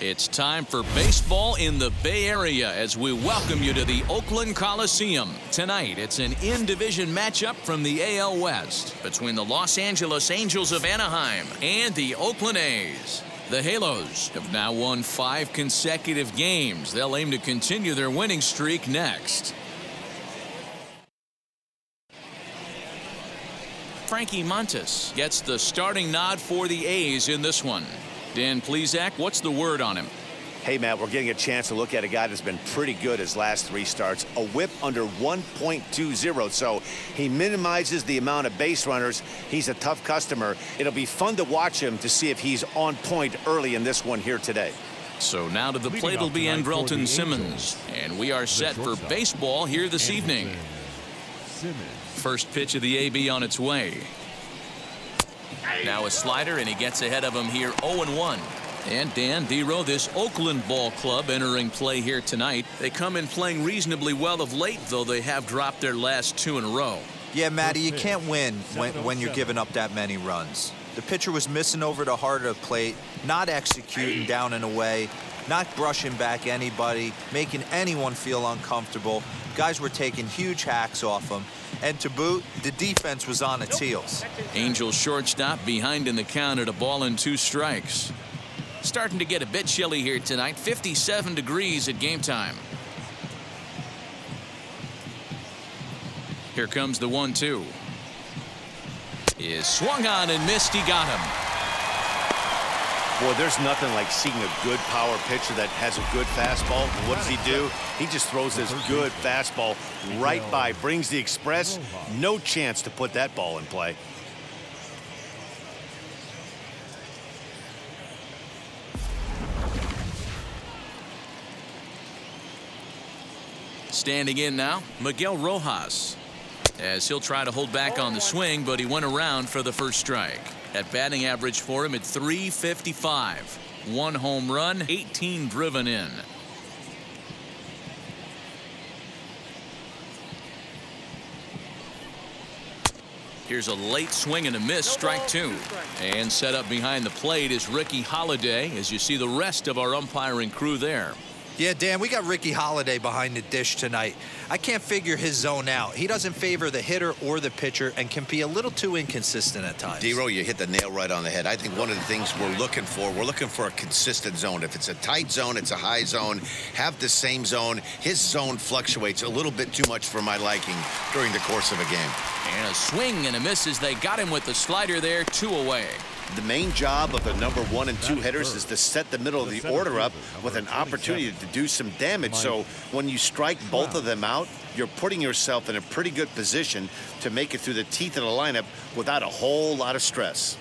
It's time for baseball in the Bay Area as we welcome you to the Oakland Coliseum. Tonight, it's an in-division matchup from the AL West between the Los Angeles Angels of Anaheim and the Oakland A's. The Halos have now won 5 consecutive games. They'll aim to continue their winning streak next. Frankie Montes gets the starting nod for the A's in this one. Dan Plesac, what's the word on him? Hey, Matt, we're getting a chance to look at a guy that's been pretty good his last 3 starts. A whip under 1.20, so he minimizes the amount of base runners. He's a tough customer. It'll be fun to watch him to see if he's on point early in this one here today. So now to the plate will be Andrelton Simmons, and we are set for baseball here this evening. First pitch of the AB on its way. Now a slider, and he gets ahead of him here 0-1. And Dan Dero, this Oakland ball club entering play here tonight. They come in playing reasonably well of late, though they have dropped their last 2 in a row. Yeah, Matty, you can't win when you're giving up that many runs. The pitcher was missing over the heart of the plate, not executing down and away, not brushing back anybody, making anyone feel uncomfortable. Guys were taking huge hacks off him. And to boot, the defense was on its heels. Angels shortstop behind in the count at a ball and 2 strikes. Starting to get a bit chilly here tonight. 57 degrees at game time. Here comes the 1-2. Is swung on and missed. He got him. Boy, there's nothing like seeing a good power pitcher that has a good fastball. And what does he do? He just throws this good fastball right by, brings the express. No chance to put that ball in play. Standing in now, Miguel Rojas, as he'll try to hold back on the swing, but he went around for the first strike. That batting average for him at .355. 1 home run, 18 driven in. Here's a late swing and a miss, strike 2. And set up behind the plate is Ricky Holiday, as you see the rest of our umpiring crew there. Yeah, Dan, we got Ricky Holiday behind the dish tonight. I can't figure his zone out. He doesn't favor the hitter or the pitcher and can be a little too inconsistent at times. Dero, you hit the nail right on the head. I think one of the things we're looking for a consistent zone. If it's a tight zone, it's a high zone. Have the same zone. His zone fluctuates a little bit too much for my liking during the course of a game. And a swing and a miss as they got him with the slider there, 2 away. The main job of the number 1 and 2 hitters is to set the middle of the order up with an opportunity to do some damage. So when you strike both of them out, you're putting yourself in a pretty good position to make it through the teeth of the lineup without a whole lot of stress.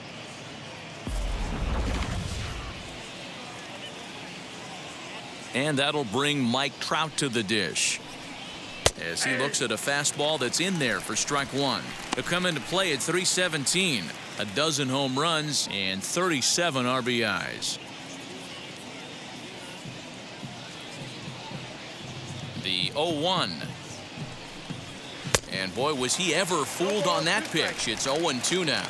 And that'll bring Mike Trout to the dish, as he looks at a fastball that's in there for strike 1. He'll come into play at .317. A dozen home runs and 37 RBIs. The 0-1. And boy, was he ever fooled on that pitch. It's 0-2 now.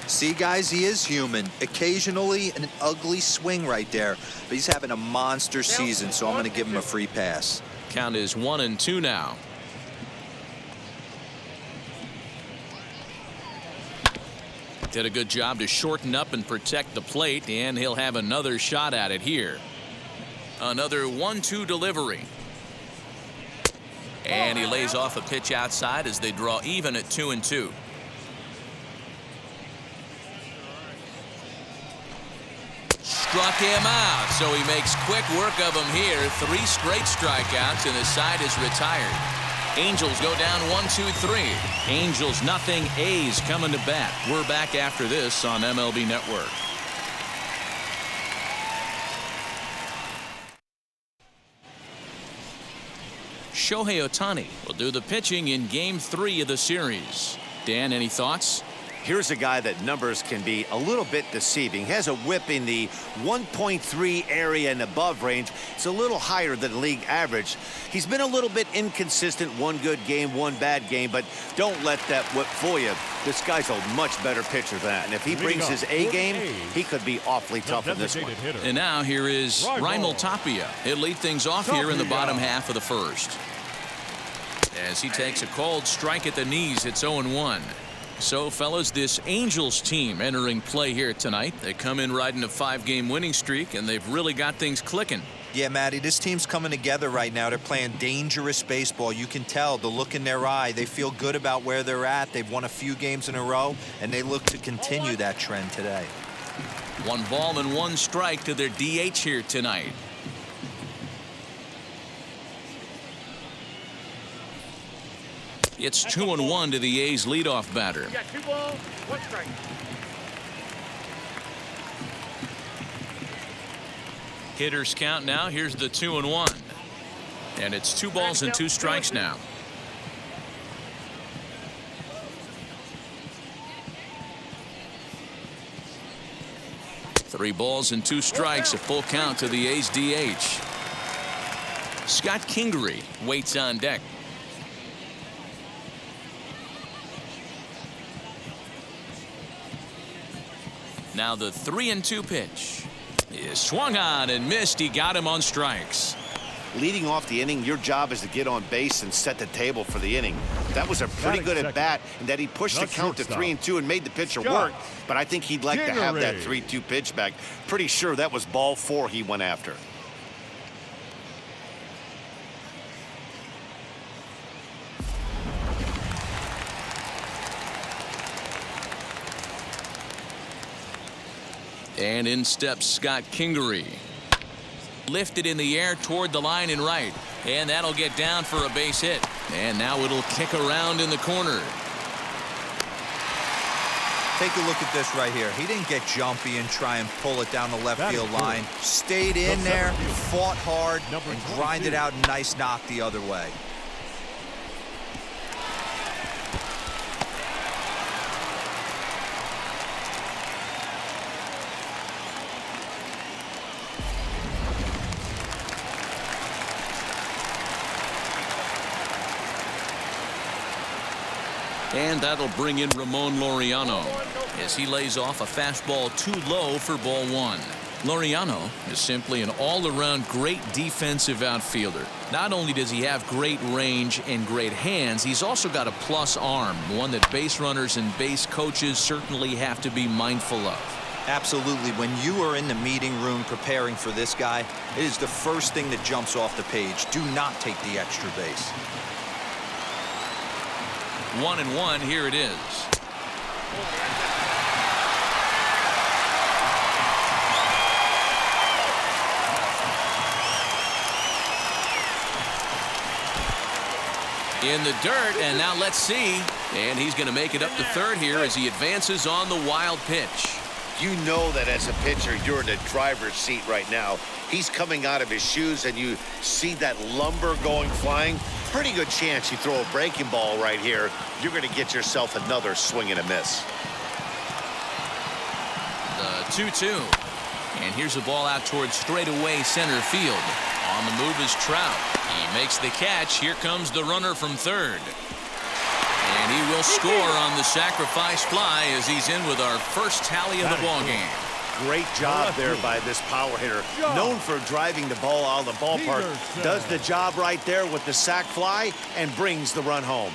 See, guys, he is human. Occasionally an ugly swing right there, but he's having a monster season, so I'm going to give him a free pass. Count is 1-2 now. Did a good job to shorten up and protect the plate, and he'll have another shot at it here. Another 1-2 delivery. And he lays off a pitch outside as they draw even at 2-2. Struck him out, so he makes quick work of him here. 3 straight strikeouts, and the side is retired. Angels go down 1-2-3. Angels nothing. A's coming to bat. We're back after this on MLB Network. Shohei Ohtani will do the pitching in Game 3 of the series. Dan, any thoughts? Here's a guy that numbers can be a little bit deceiving. Has a whip in the 1.3 area and above range. It's a little higher than league average. He's been a little bit inconsistent. One good game, one bad game, but don't let that whip fool you. This guy's a much better pitcher than that. And if he brings his A game, he could be awfully tough in this one. And now here is Raimel Tapia. He'll lead things off here in the bottom half of the first. As he takes a cold strike at the knees, it's 0-1. So, fellas, this Angels team entering play here tonight. They come in riding a 5-game winning streak, and they've really got things clicking. Yeah, Matty, this team's coming together right now. They're playing dangerous baseball. You can tell the look in their eye. They feel good about where they're at. They've won a few games in a row, and they look to continue that trend today. 1 ball and 1 strike to their DH here tonight. It's 2-1 to the A's leadoff batter. You got 2 balls, 1 strike. Hitters count now. Here's the 2-1. And it's 2 balls and 2 strikes now. Three balls and 2 strikes, a full count to the A's DH. Scott Kingery waits on deck. Now the 3-2 pitch is swung on and missed. He got him on strikes. Leading off the inning, your job is to get on base and set the table for the inning. That was a pretty good at bat, and that he pushed the count to 3-2 and made the pitcher work. But I think he'd like to have that 3-2 pitch back. Pretty sure that was ball 4 he went after. And in steps Scott Kingery. Lifted in the air toward the line and right. And that'll get down for a base hit. And now it'll kick around in the corner. Take a look at this right here. He didn't get jumpy and try and pull it down the left field line. Stayed in there, fought hard, and grinded out a nice knock the other way. And that'll bring in Ramon Laureano as he lays off a fastball too low for ball 1. Laureano is simply an all-around great defensive outfielder. Not only does he have great range and great hands, he's also got a plus arm, one that base runners and base coaches certainly have to be mindful of. Absolutely. When you are in the meeting room preparing for this guy, it is the first thing that jumps off the page. Do not take the extra base. 1-1, here it is. In the dirt, and now let's see. And he's going to make it up to third here as he advances on the wild pitch. You know that as a pitcher, you're in the driver's seat right now. He's coming out of his shoes, and you see that lumber going flying. Pretty good chance you throw a breaking ball right here. You're going to get yourself another swing and a miss. The 2-2. And here's a ball out towards straightaway center field. On the move is Trout. He makes the catch. Here comes the runner from third. And he will score on the sacrifice fly as he's in with our first tally of the ballgame. Great job there by this power hitter. Known for driving the ball out of the ballpark. Does the job right there with the sac fly and brings the run home.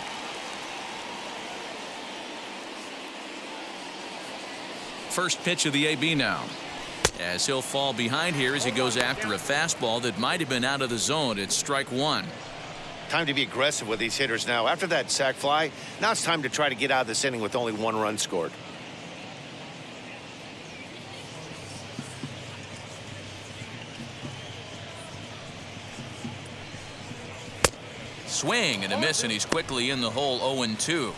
First pitch of the AB now. As he'll fall behind here as he goes after a fastball that might have been out of the zone. It's strike 1. Time to be aggressive with these hitters now. After that sac fly, now it's time to try to get out of this inning with only 1 run scored. Swing and a miss, and he's quickly in the hole. 0-2.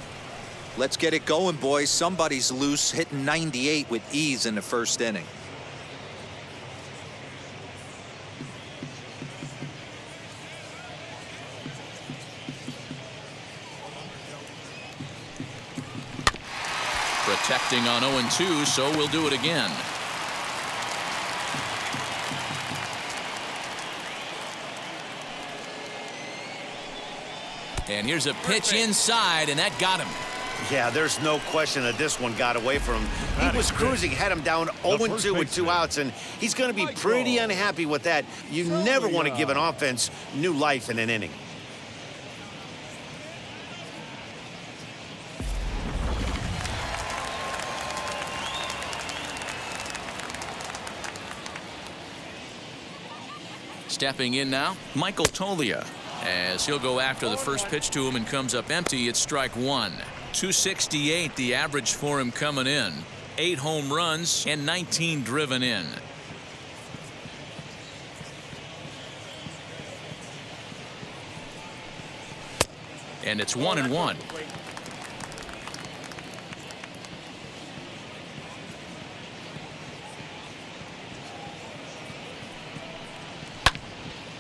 Let's get it going, boys. Somebody's loose, hitting 98 with ease in the first inning. Drifting on 0-2, so we'll do it again. And here's a pitch inside, and that got him. Yeah, there's no question that this one got away from him. He was cruising, had him down 0-2 with 2 outs, and he's going to be pretty unhappy with that. You never want to give an offense new life in an inning. Stepping in now, Michael Tulia, as he'll go after the first pitch to him and comes up empty. It's strike one. 268 the average for him coming in. 8 home runs and 19 driven in. And it's 1-1.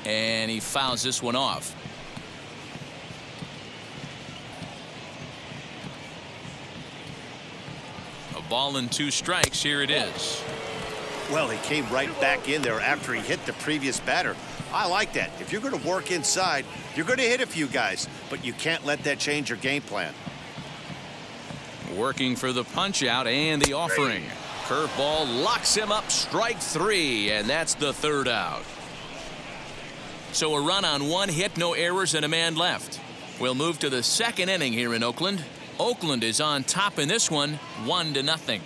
And he fouls this one off. A ball and 2 strikes. Here it is. Well, he came right back in there after he hit the previous batter. I like that. If you're going to work inside, you're going to hit a few guys, but you can't let that change your game plan. Working for the punch out and the offering. Curveball locks him up. Strike 3, and that's the 3rd out. So a run on 1 hit, no errors, and a man left. We'll move to the 2nd inning here in Oakland. Oakland is on top in this one, 1-0.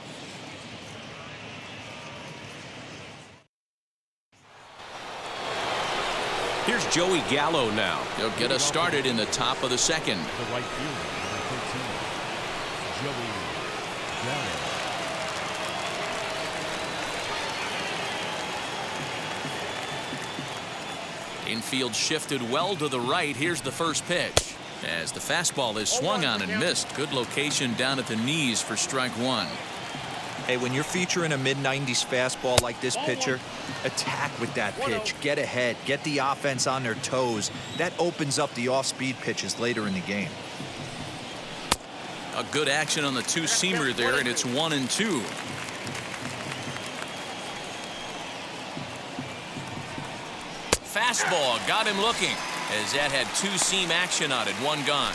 Here's Joey Gallo now. He'll get us started in the top of the 2nd. The right fielder, number 13, Joey Gallo. Infield shifted well to the right. Here's the first pitch. As the fastball is swung on and missed. Good location down at the knees for strike 1. Hey, when you're featuring a mid-90s fastball like this pitcher, attack with that pitch. Get ahead. Get the offense on their toes. That opens up the off-speed pitches later in the game. A good action on the 2-seamer there, and it's 1-2. Fastball got him looking, as that had 2-seam action on it. 1 gone.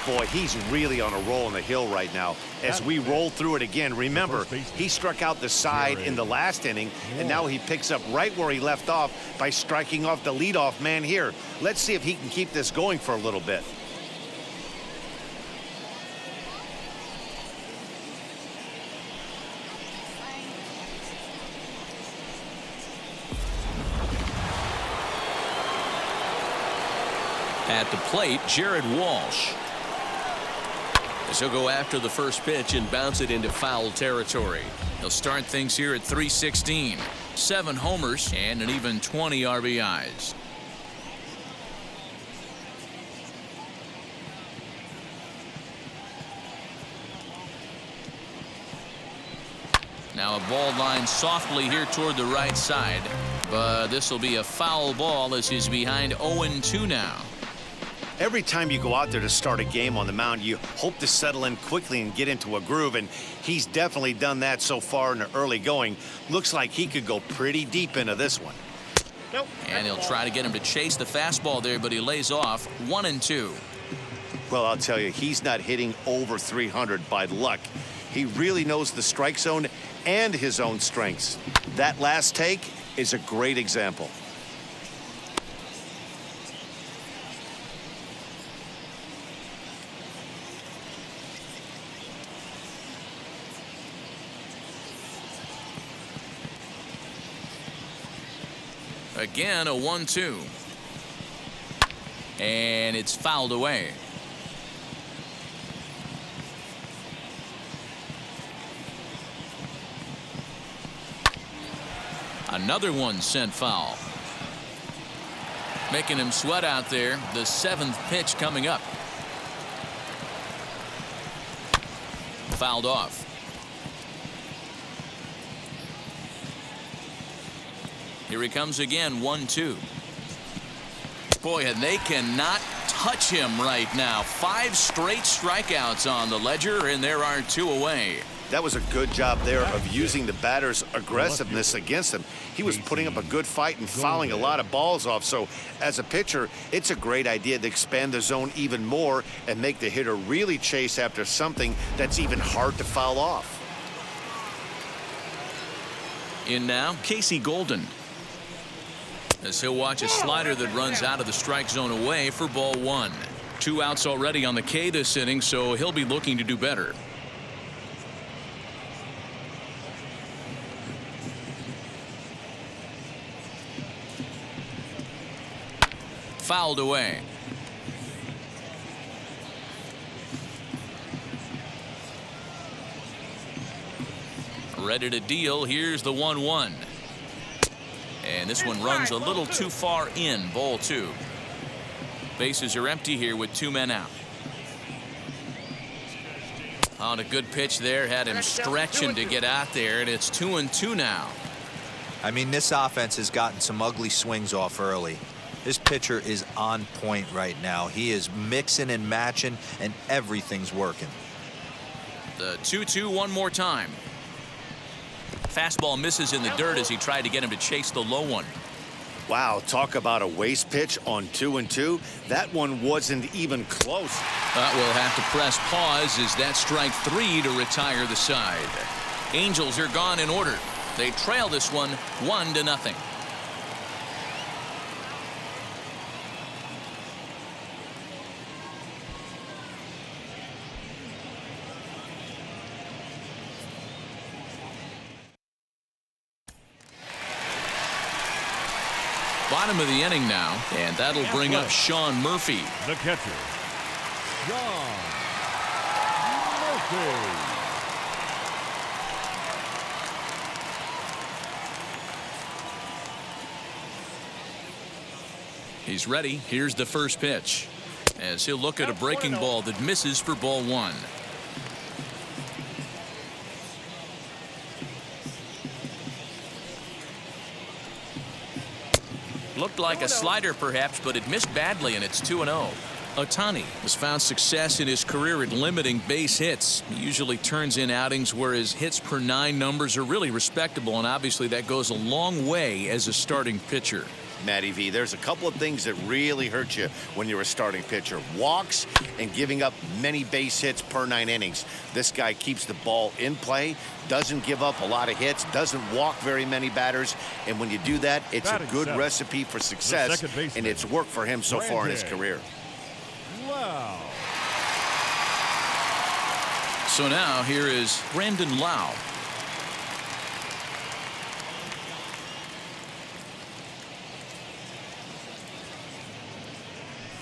Boy, he's really on a roll on the hill right now. As we roll through it again, remember, he struck out the side in the last inning, and now he picks up right where he left off by striking off the leadoff man here. Let's see if he can keep this going for a little bit. At the plate, Jared Walsh. As he'll go after the first pitch and bounce it into foul territory. He'll start things here at 316. 7 homers and an even 20 RBIs. Now a ball line softly here toward the right side. But this will be a foul ball as he's behind 0-2 now. Every time you go out there to start a game on the mound, you hope to settle in quickly and get into a groove, and he's definitely done that so far in the early going. Looks like he could go pretty deep into this one. Nope. And he'll try to get him to chase the fastball there, but he lays off. 1-2. Well, I'll tell you, he's not hitting over 300 by luck. He really knows the strike zone and his own strengths. That last take is a great example. Again, a 1-2. And it's fouled away. Another one sent foul. Making him sweat out there. The 7th pitch coming up. Fouled off. Here he comes again, 1-2. Boy, and they cannot touch him right now. 5 straight strikeouts on the ledger, and there are 2 away. That was a good job there of using the batter's aggressiveness against him. He was putting up a good fight and fouling a lot of balls off. So as a pitcher, it's a great idea to expand the zone even more and make the hitter really chase after something that's even hard to foul off. In now, Casey Golden, as he'll watch a slider that runs out of the strike zone away for ball 1. 2 outs already on the K this inning, so he'll be looking to do better. Fouled away. Ready to deal. Here's the 1-1. And this one runs a little too far in. Ball 2. Bases are empty here with 2 men out. On a good pitch there. Had him stretching to get out there. And it's 2-2 now. I mean, this offense has gotten some ugly swings off early. This pitcher is on point right now. He is mixing and matching, and everything's working. The 2-2 one more time. Fastball misses in the dirt as he tried to get him to chase the low one. Wow, talk about a waste pitch on 2-2. That one wasn't even close. But we'll have to press pause as that strike 3 to retire the side. Angels are gone in order. They trail this one 1-0. Bottom of the inning now, and that'll bring up Sean Murphy. The catcher, Sean Murphy. He's ready. Here's the first pitch, as he'll look at a breaking ball that misses for ball 1. Looked like a slider perhaps, but it missed badly, and it's 2-0. Ohtani has found success in his career at limiting base hits. He usually turns in outings where his hits per 9 numbers are really respectable, and obviously that goes a long way as a starting pitcher. Matty V, there's a couple of things that really hurt you when you're a starting pitcher. Walks and giving up many base hits per 9 innings. This guy keeps the ball in play, doesn't give up a lot of hits, doesn't walk very many batters, and when you do that, it's a good recipe for success, and it's worked for him so far in his career. Wow. So now here is Brandon Lau.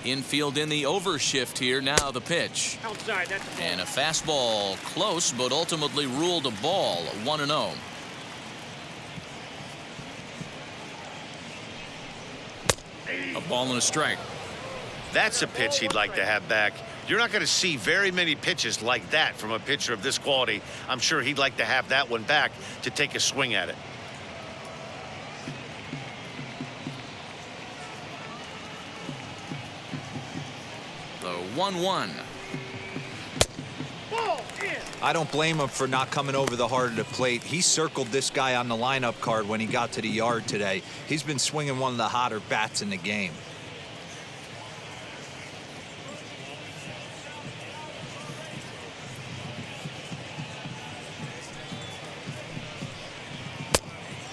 Infield in the overshift here. Now the pitch. Outside, that's a ball. And a fastball close, but ultimately ruled a ball. 1-0. A ball and a strike. That's a pitch he'd like to have back. You're not going to see very many pitches like that from a pitcher of this quality. I'm sure he'd like to have that one back to take a swing at it. The 1-1. I don't blame him for not coming over the heart of the plate. He circled this guy on the lineup card when he got to the yard today. He's been swinging one of the hotter bats in the game.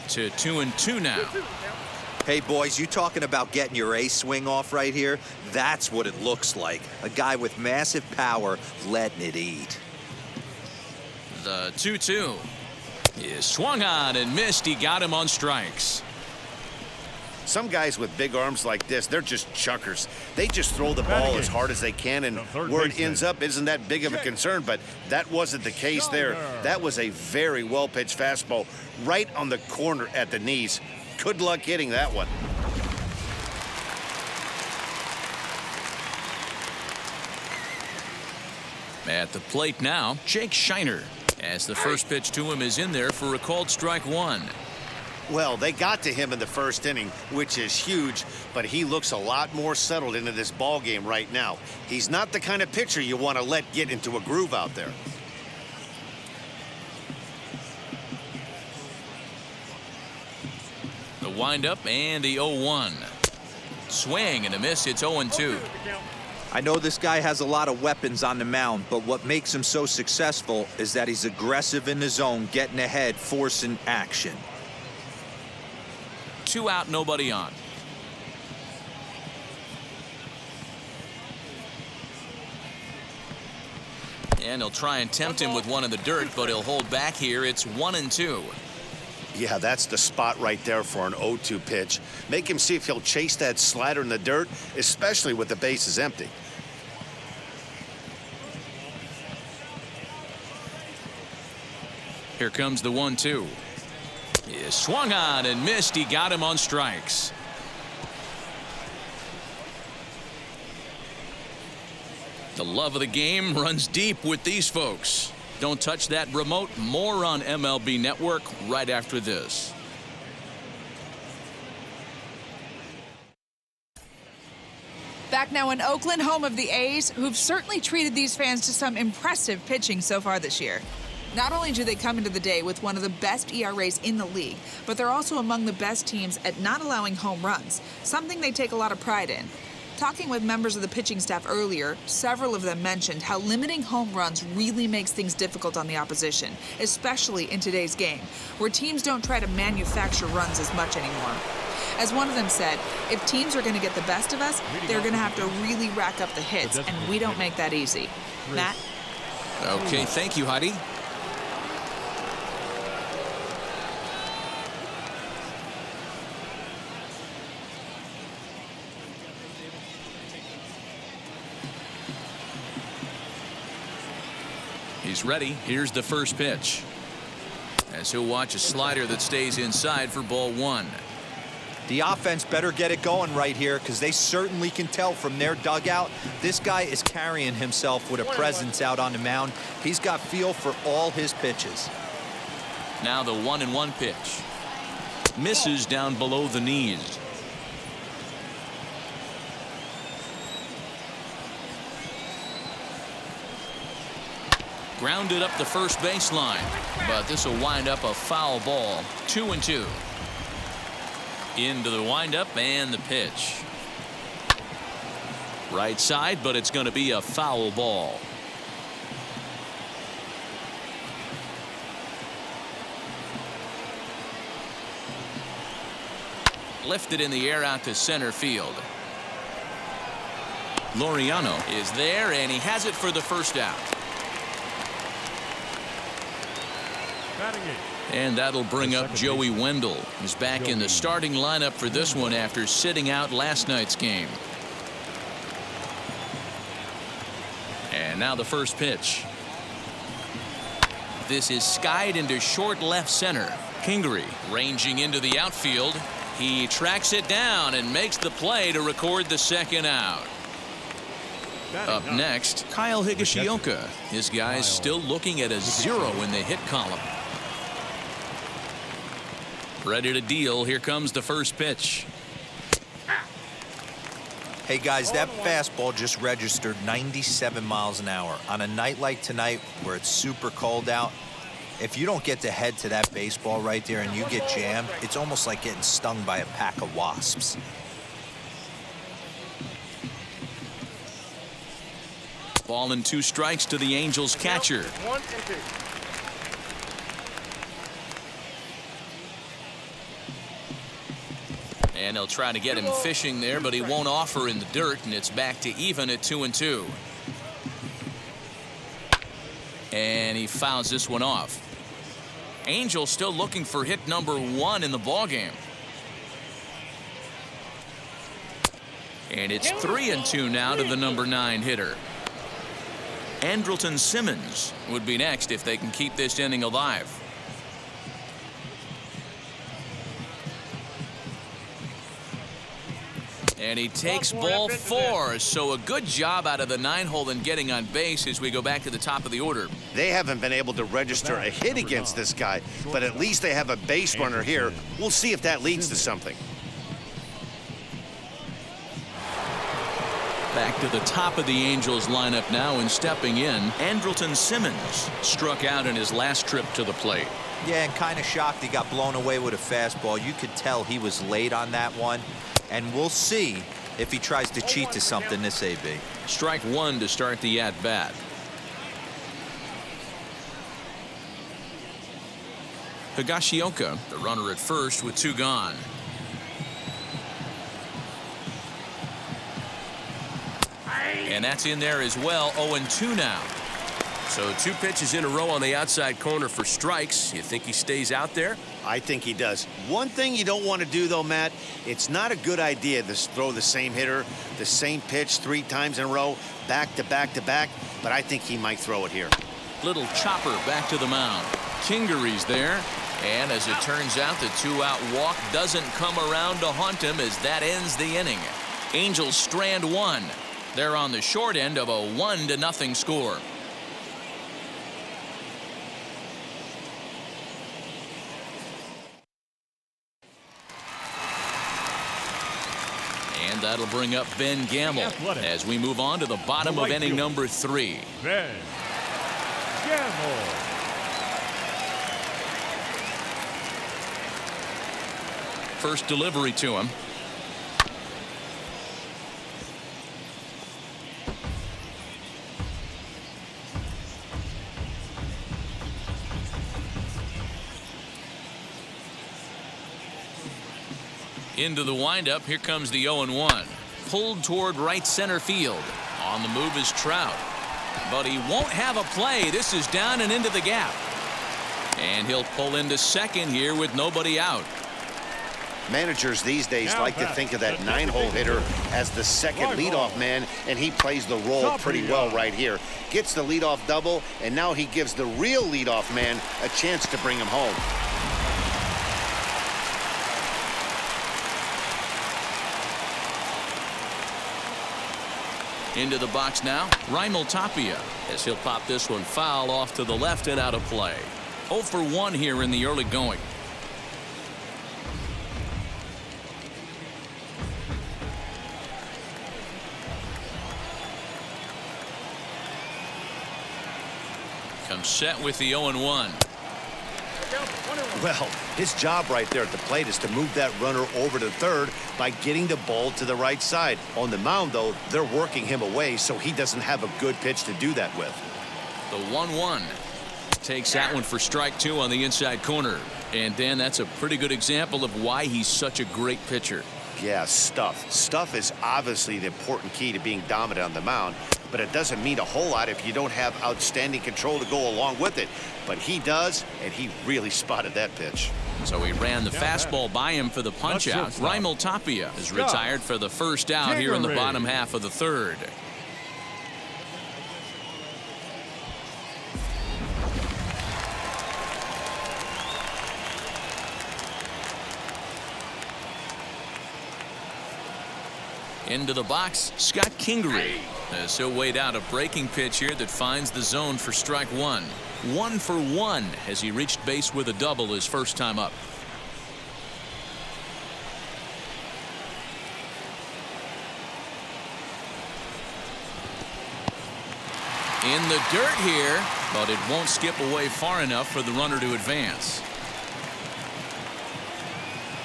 To 2-2 now. Hey, boys, you talking about getting your A swing off right here? That's what it looks like. A guy with massive power letting it eat. The 2-2 is swung on and missed. He got him on strikes. Some guys with big arms like this, they're just chuckers. They just throw the ball as hard as they can, and where it ends up isn't that big of a concern, but that wasn't the case there. That was a very well-pitched fastball right on the corner at the knees. Good luck hitting that one. At the plate now, Jake Shiner, as the first pitch to him is in there for a called strike 1. Well, they got to him in the first inning, which is huge, but he looks a lot more settled into this ball game right now. He's not the kind of pitcher you want to let get into a groove out there. The windup and the 0-1. Swing and a miss. It's 0-2. I know this guy has a lot of weapons on the mound, but what makes him so successful is that he's aggressive in the zone, getting ahead, forcing action. 2 out, nobody on. And he'll try and tempt him with one in the dirt, but he'll hold back here. It's 1-2. Yeah, that's the spot right there for an 0-2 pitch. Make him see if he'll chase that slider in the dirt, especially with the bases empty. Here comes the 1-2. He swung on and missed. He got him on strikes. The love of the game runs deep with these folks. Don't touch that remote. More on MLB Network right after this. Back now in Oakland, home of the A's, who've certainly treated these fans to some impressive pitching so far this year. Not only do they come into the day with one of the best ERAs in the league, but they're also among the best teams at not allowing home runs, something they take a lot of pride in. Talking with members of the pitching staff earlier, several of them mentioned how limiting home runs really makes things difficult on the opposition, especially in today's game, where teams don't try to manufacture runs as much anymore. As one of them said, if teams are going to get the best of us, they're going to have to really rack up the hits, and we don't make that easy. Matt? Okay, thank you, Heidi. He's ready. Here's the first pitch. As he'll watch a slider that stays inside for ball 1. The offense better get it going right here, because they certainly can tell from their dugout this guy is carrying himself with a presence out on the mound. He's got feel for all his pitches. Now the 1-1 pitch. Misses down below the knees. Grounded up the first baseline, but this will wind up a foul ball. 2-2. Into the windup and the pitch. Right side, but it's going to be a foul ball. Lifted in the air out to center field. Laureano is there, and he has it for the first out. And that'll bring up Joey Wendell, who's back in the starting lineup for this one after sitting out last night's game. And now the first pitch. This is skied into short left center. Kingery ranging into the outfield. He tracks it down and makes the play to record the second out. Up next, Kyle Higashioka. His guys still looking at a 0 in the hit column. Ready to deal. Here comes the first pitch. Hey guys, that fastball just registered 97 miles an hour. On a night like tonight where it's super cold out, if you don't get to head to that baseball right there and you get jammed, it's almost like getting stung by a pack of wasps. Ball and 2 strikes to the Angels catcher. 1-2. And he'll try to get him fishing there, but he won't offer in the dirt, and it's back to even at 2-2. And he fouls this one off. Angels still looking for hit number 1 in the ballgame. And it's 3-2 now to the number 9 hitter. Andrelton Simmons would be next if they can keep this inning alive. And he takes ball 4, so a good job out of the 9-hole in getting on base as we go back to the top of the order. They haven't been able to register a hit against this guy, but at least they have a base runner here. We'll see if that leads to something. Back to the top of the Angels lineup now, and stepping in, Andrelton Simmons struck out in his last trip to the plate. Yeah, and kind of shocked he got blown away with a fastball. You could tell he was late on that one. And we'll see if he tries to cheat to something this AB. Strike 1 to start the at-bat. Higashioka, the runner at first with 2 gone. And that's in there as well. 0-2 now. So 2 pitches in a row on the outside corner for strikes. You think he stays out there? I think he does. One thing you don't want to do, though, Matt, it's not a good idea to throw the same hitter, the same pitch 3 times in a row, back to back to back, but I think he might throw it here. Little chopper back to the mound. Kingery's there. And as it turns out, the 2-out walk doesn't come around to haunt him as that ends the inning. Angels strand 1. They're on the short end of a 1-0 score. And that'll bring up Ben Gamble as we move on to the bottom of inning number 3. Ben Gamble. First delivery to him. Into the windup. Here comes the 0-1. Pulled toward right center field. On the move is Trout. But he won't have a play. This is down and into the gap. And he'll pull into second here with nobody out. Managers these days like to think of that 9-hole hitter as the second leadoff man, and he plays the role pretty well right here. Gets the leadoff double, and now he gives the real leadoff man a chance to bring him home. Into the box now, Raimel Tapia, as he'll pop this one foul off to the left and out of play. 0 for 1 here in the early going. Comes set with the 0-1. Well, his job right there at the plate is to move that runner over to third by getting the ball to the right side. On the mound, though, they're working him away, so he doesn't have a good pitch to do that with. The 1-1 takes that one for strike 2 on the inside corner. And Dan, that's a pretty good example of why he's such a great pitcher. Yeah, stuff. Stuff is obviously the important key to being dominant on the mound, but it doesn't mean a whole lot if you don't have outstanding control to go along with it. But he does, and he really spotted that pitch. So he ran the fastball by him for the punch-out. Raimel Tapia is retired for the first out here in the bottom half of the 3rd. Into the box, Scott Kingery, as he'll wait out a breaking pitch here that finds the zone for strike 1. 1 for 1 as he reached base with a double his first time up. In the dirt here, but it won't skip away far enough for the runner to advance.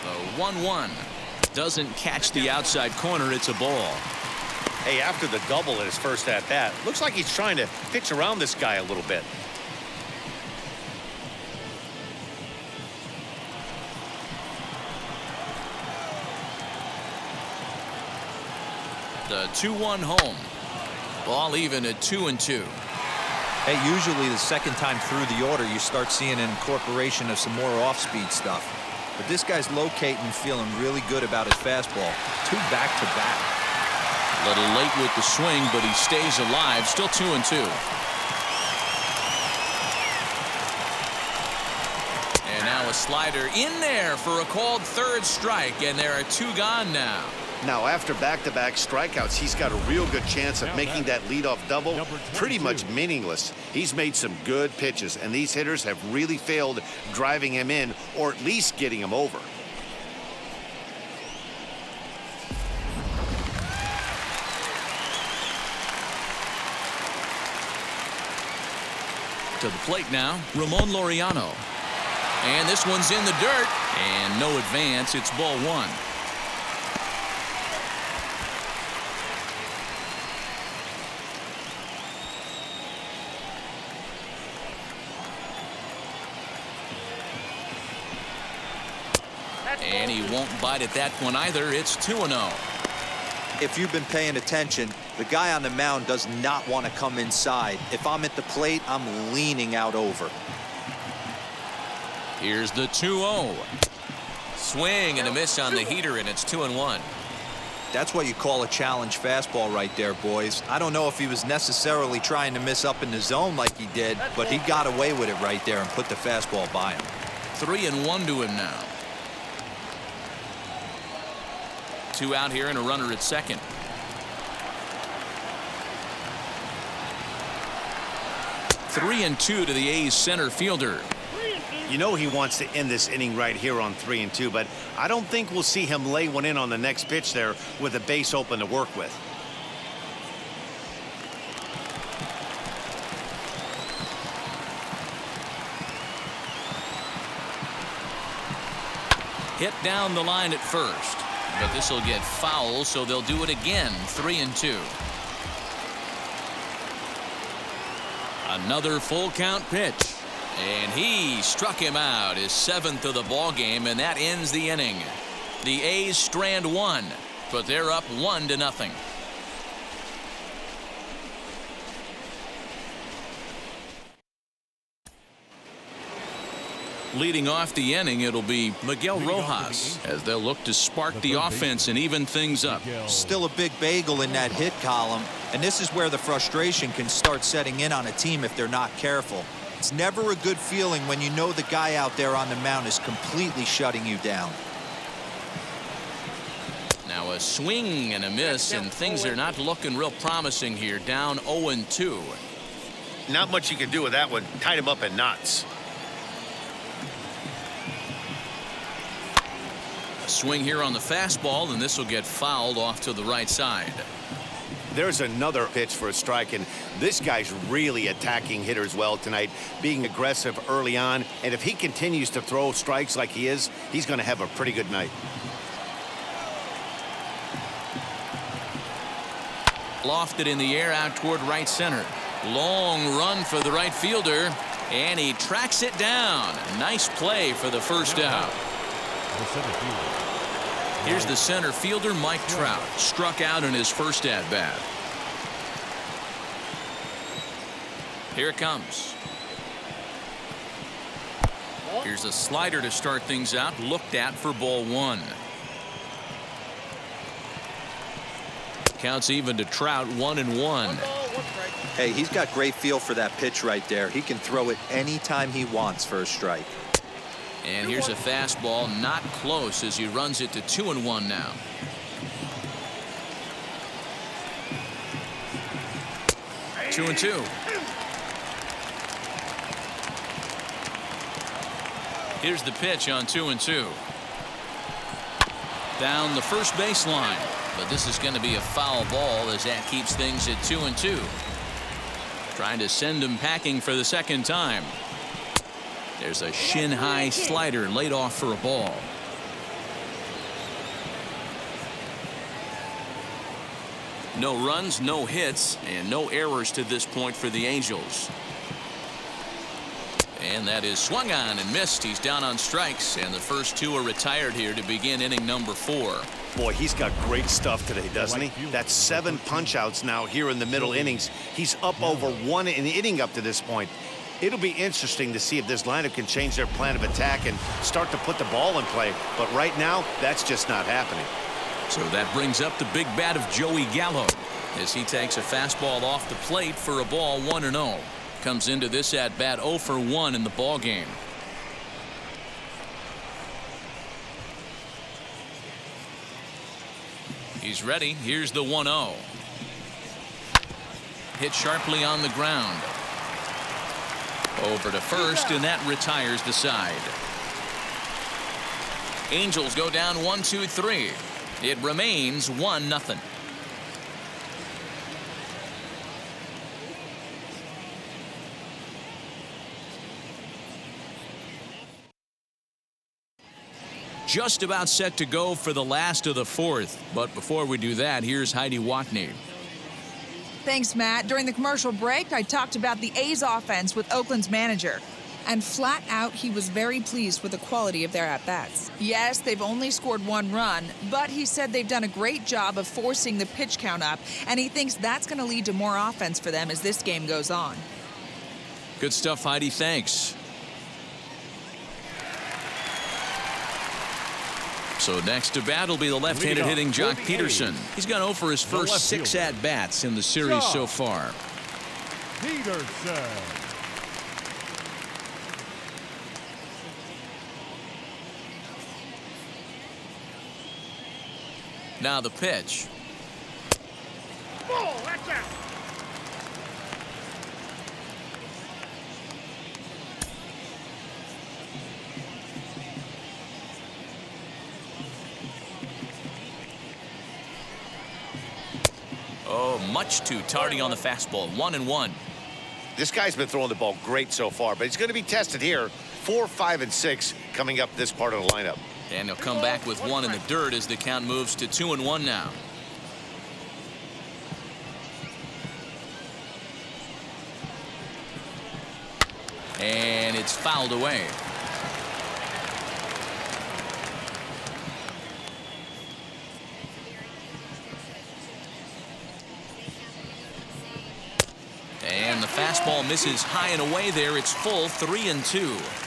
The 1-1 doesn't catch the outside corner. It's a ball. Hey, after the double at his first at-bat, looks like he's trying to pitch around this guy a little bit. The 2-1 home. Ball even at 2-2. Hey, usually the second time through the order, you start seeing an incorporation of some more off-speed stuff. But this guy's locating, feeling really good about his fastball. 2 back-to-back. A little late with the swing, but he stays alive. Still 2-2. And now a slider in there for a called third strike, and there are 2 gone now. Now, after back-to-back strikeouts, he's got a real good chance of making that leadoff double pretty much meaningless. He's made some good pitches, and these hitters have really failed driving him in or at least getting him over. To the plate now, Ramon Laureano. And this one's in the dirt, and no advance. It's ball 1. And he won't bite at that one either. It's 2-0. If you've been paying attention, the guy on the mound does not want to come inside. If I'm at the plate, I'm leaning out over. Here's the 2-0. Swing and a miss on the heater, and it's 2-1. That's what you call a challenge fastball right there, boys. I don't know if he was necessarily trying to miss up in the zone like he did, but he got away with it right there and put the fastball by him. 3-1 to him now. 2 out here and a runner at second. Three and 2 to the A's center fielder. You know he wants to end this inning right here on 3-2, but I don't think we'll see him lay one in on the next pitch there with a base open to work with. Hit down the line at first, but this will get foul, so they'll do it again. 3-2. Another full count pitch, and he struck him out, his 7th of the ball game, and that ends the inning. The A's strand 1, but they're up 1-0. Leading off the inning, it'll be Miguel Rojas as they'll look to spark the offense and even things up. Still a big bagel in that hit column, and this is where the frustration can start setting in on a team if they're not careful. It's never a good feeling when you know the guy out there on the mound is completely shutting you down. Now a swing and a miss, and things are not looking real promising here. Down 0-2. Not much you can do with that one. Tied him up in knots. Swing here on the fastball, and this will get fouled off to the right side. There's another pitch for a strike, and this guy's really attacking hitters well tonight, being aggressive early on, and if he continues to throw strikes like he is, he's going to have a pretty good night. Lofted in the air out toward right center. Long run for the right fielder, and he tracks it down. Nice play for the first out. Here's the center fielder, Mike Trout, struck out in his first at-bat. Here it comes. Here's a slider to start things out, looked at for ball 1. Counts even to Trout, 1-1. Hey, he's got great feel for that pitch right there. He can throw it anytime he wants for a strike. And here's a fastball, not close, as he runs it to 2-1 now. Two and 2. Here's the pitch on 2-2. Down the first baseline, but this is going to be a foul ball as that keeps things at 2-2. Trying to send him packing for the second time. There's a shin-high slider laid off for a ball. No runs, no hits, and no errors to this point for the Angels. And that is swung on and missed. He's down on strikes, and the first 2 are retired here to begin inning number 4. Boy, he's got great stuff today, doesn't he? That's 7 punch-outs now here in the middle innings. He's up over 1 in the inning up to this point. It'll be interesting to see if this lineup can change their plan of attack and start to put the ball in play. But right now, that's just not happening. So that brings up the big bat of Joey Gallo as he takes a fastball off the plate for a ball, 1-0. Comes into this at bat 0 for 1 in the ball game. He's ready. Here's the 1-0. Hit sharply on the ground. Over to first, and that retires the side. Angels go down 1-2-3. It remains 1-0. Just about set to go for the last of the fourth. But before we do that, here's Heidi Watney. Thanks, Matt. During the commercial break, I talked about the A's offense with Oakland's manager. And flat out, he was very pleased with the quality of their at-bats. Yes, they've only scored 1 run, but he said they've done a great job of forcing the pitch count up, and he thinks that's going to lead to more offense for them as this game goes on. Good stuff, Heidi. Thanks. So next to bat will be the left-handed hitting Jock Peterson. He's gone 0 for his first 6 at-bats in the series so far. Peterson. Now the pitch. Ball, that's out. Oh, much too tardy on the fastball. 1-1. This guy's been throwing the ball great so far, but he's going to be tested here. 4, 5, and 6 coming up this part of the lineup. And he'll come back with 1 in the dirt as the count moves to 2-1 now. And it's fouled away. And the fastball misses high and away there. It's full 3-2.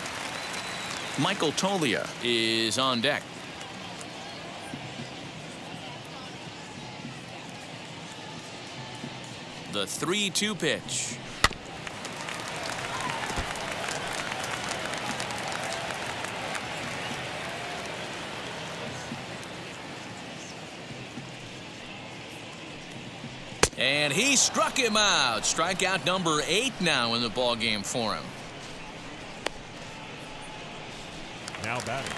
Michael Tulia is on deck. The 3-2 pitch. And he struck him out. Strikeout number 8 now in the ballgame for him. Now batting,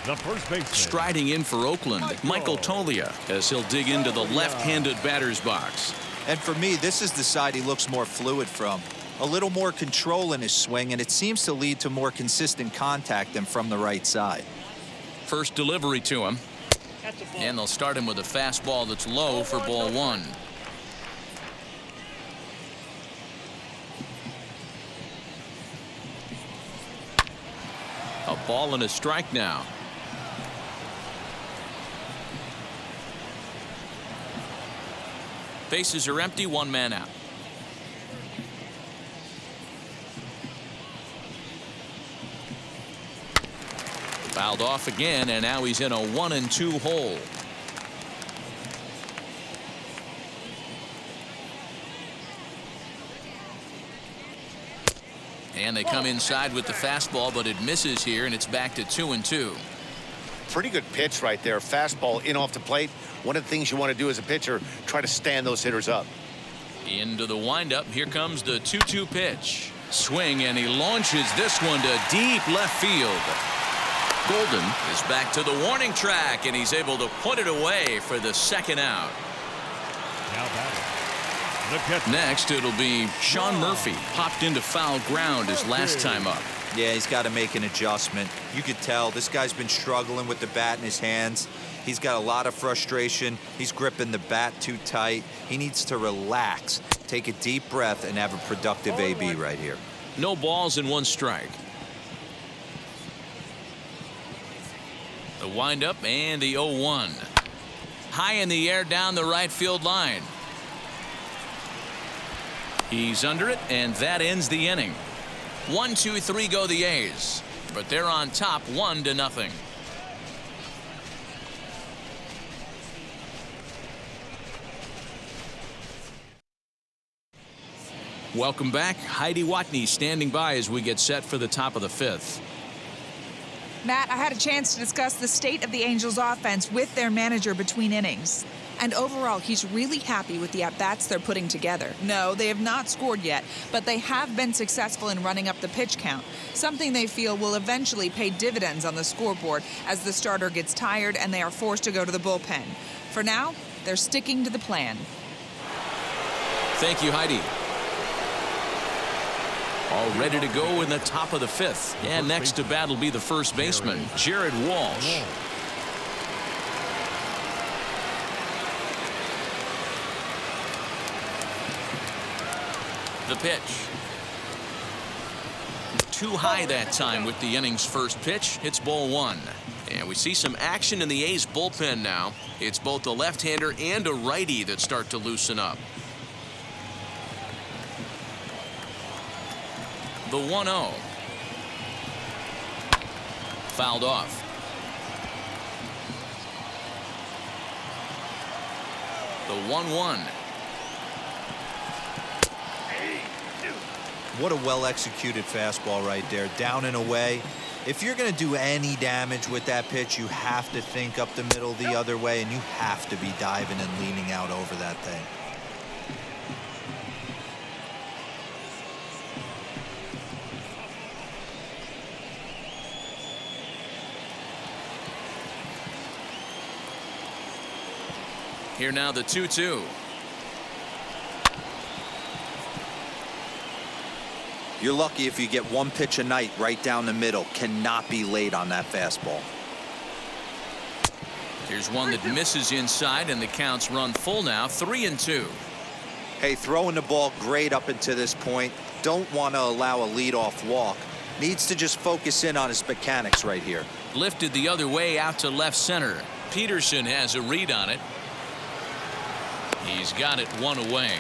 the first baseman. Striding in for Oakland, Michael Tulia, as he'll dig into the left-handed batter's box. And for me, this is the side he looks more fluid from. A little more control in his swing, and it seems to lead to more consistent contact than from the right side. First delivery to him. And they'll start him with a fastball that's low for ball 1. A ball and a strike now. Bases are empty, 1 man out. Fouled off again, and now he's in a 1-2 hole. And they come inside with the fastball, but it misses here, and it's back to 2-2. Pretty good pitch right there. Fastball in off the plate. One of the things you want to do as a pitcher, try to stand those hitters up. Into the windup. Here comes the 2-2 pitch. Swing, and he launches this one to deep left field. Golden is back to the warning track, and he's able to put it away for the 2nd out. Now batting, the catcher. Next, it'll be Sean Murphy. Popped into foul ground his last time up. Yeah, he's got to make an adjustment. You could tell this guy's been struggling with the bat in his hands. He's got a lot of frustration. He's gripping the bat too tight. He needs to relax, take a deep breath, and have a productive AB right here. No balls and 1 strike. The windup and the 0-1. High in the air down the right field line. He's under it, and that ends the inning. 1-2-3 go the A's, but they're on top 1-0. Welcome back. Heidi Watney standing by as we get set for the top of the 5th. Matt, I had a chance to discuss the state of the Angels offense with their manager between innings. And overall, he's really happy with the at-bats they're putting together. No, they have not scored yet, but they have been successful in running up the pitch count, something they feel will eventually pay dividends on the scoreboard as the starter gets tired and they are forced to go to the bullpen. For now, they're sticking to the plan. Thank you, Heidi. All ready to go in the top of the fifth. And next to bat will be the first baseman, Jared Walsh. The pitch. Too high that time with the inning's first pitch. It's ball one. And we see some action in the A's bullpen now. It's both a left-hander and a righty that start to loosen up. The 1-0. Fouled off. The 1-1. What a well-executed fastball right there, down and away. If you're going to do any damage with that pitch, you have to think up the middle the other way, and you have to be diving and leaning out over that thing. Here now the 2-2. You're lucky if you get one pitch a night right down the middle. Cannot be late on that fastball. Here's one that misses inside, and the count's run full now, 3-2. Hey, throwing the ball great up until this point. Don't want to allow a leadoff walk. Needs to just focus in on his mechanics right here. Lifted the other way out to left center. Peterson has a read on it. He's got it one away.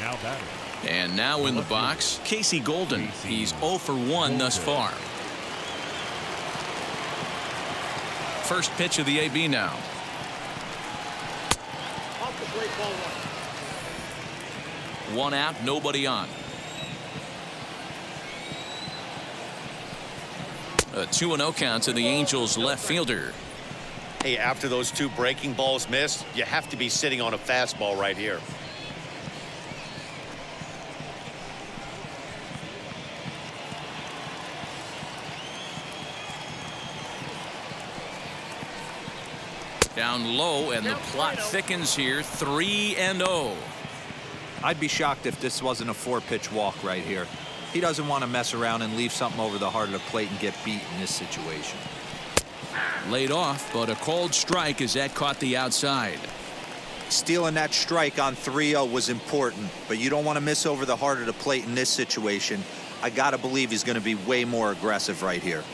Now batting. And now in the box, Casey Golden. He's 0 for 1 thus far. First pitch of the AB now. Off the plate, ball one. One out, nobody on. A 2-0 count to the Angels left fielder. Hey, after those two breaking balls missed, you have to be sitting on a fastball right here. Down low, and the plot thickens here, 3-0. I'd be shocked if this wasn't a 4-pitch walk right here. He doesn't want to mess around and leave something over the heart of the plate and get beat in this situation. Laid off, but a called strike as that caught the outside. Stealing that strike on 3-0 was important, but you don't want to miss over the heart of the plate in this situation. I got to believe he's going to be way more aggressive right here.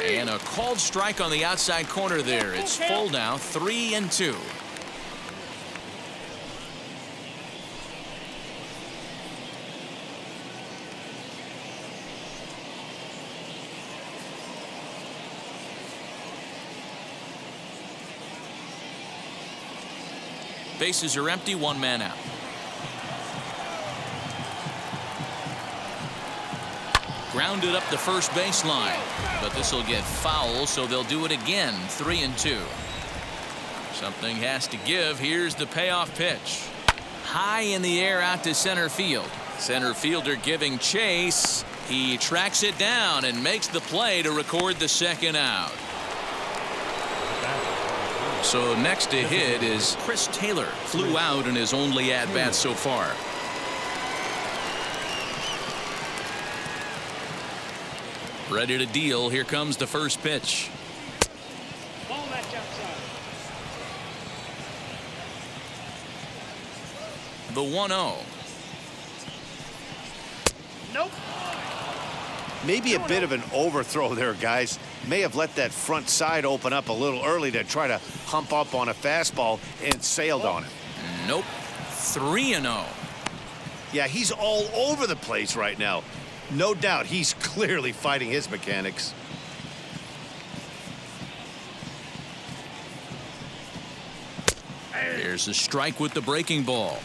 And a called strike on the outside corner there. It's full now, 3-2. Bases are empty, one man out. Grounded up the first baseline, but this will get foul, so they'll do it again. 3-2. Something has to give. Here's the payoff pitch. High in the air out to center field. Center fielder giving chase. He tracks it down and makes the play to record the second out. So next to hit is Chris Taylor. Flew out in his only at-bat so far. Ready to deal. Here comes the first pitch. Ball match outside. The 1-0. Nope. Maybe a bit of an overthrow there, guys. May have let that front side open up a little early to try to hump up on a fastball and sailed on it. Nope. 3-0. Yeah, he's all over the place right now. No doubt he's clearly fighting his mechanics. There's a strike with the breaking ball.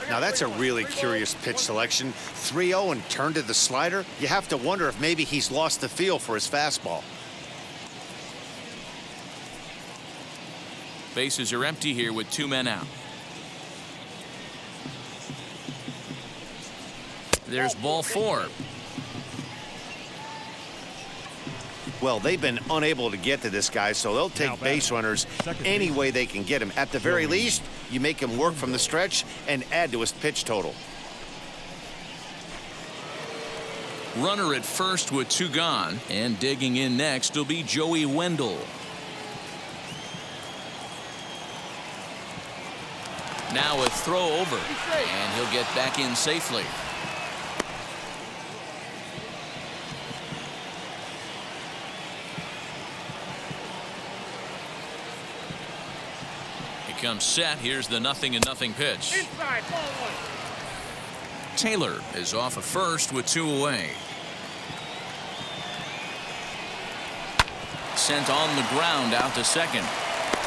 Now that's a really curious pitch selection. 3-0 and turned to the slider. You have to wonder if maybe he's lost the feel for his fastball. Bases are empty here with 2 men out. There's ball 4. Well, they've been unable to get to this guy, so they'll take base runners any way they can get him. At the very least, you make him work from the stretch and add to his pitch total. Runner at first with 2 gone, and digging in next will be Joey Wendell. Now a throw over, and he'll get back in safely. Comes set. Here's the 0-0 pitch. Inside, ball 1. Taylor is off at first with 2 away. Sent on the ground out to second.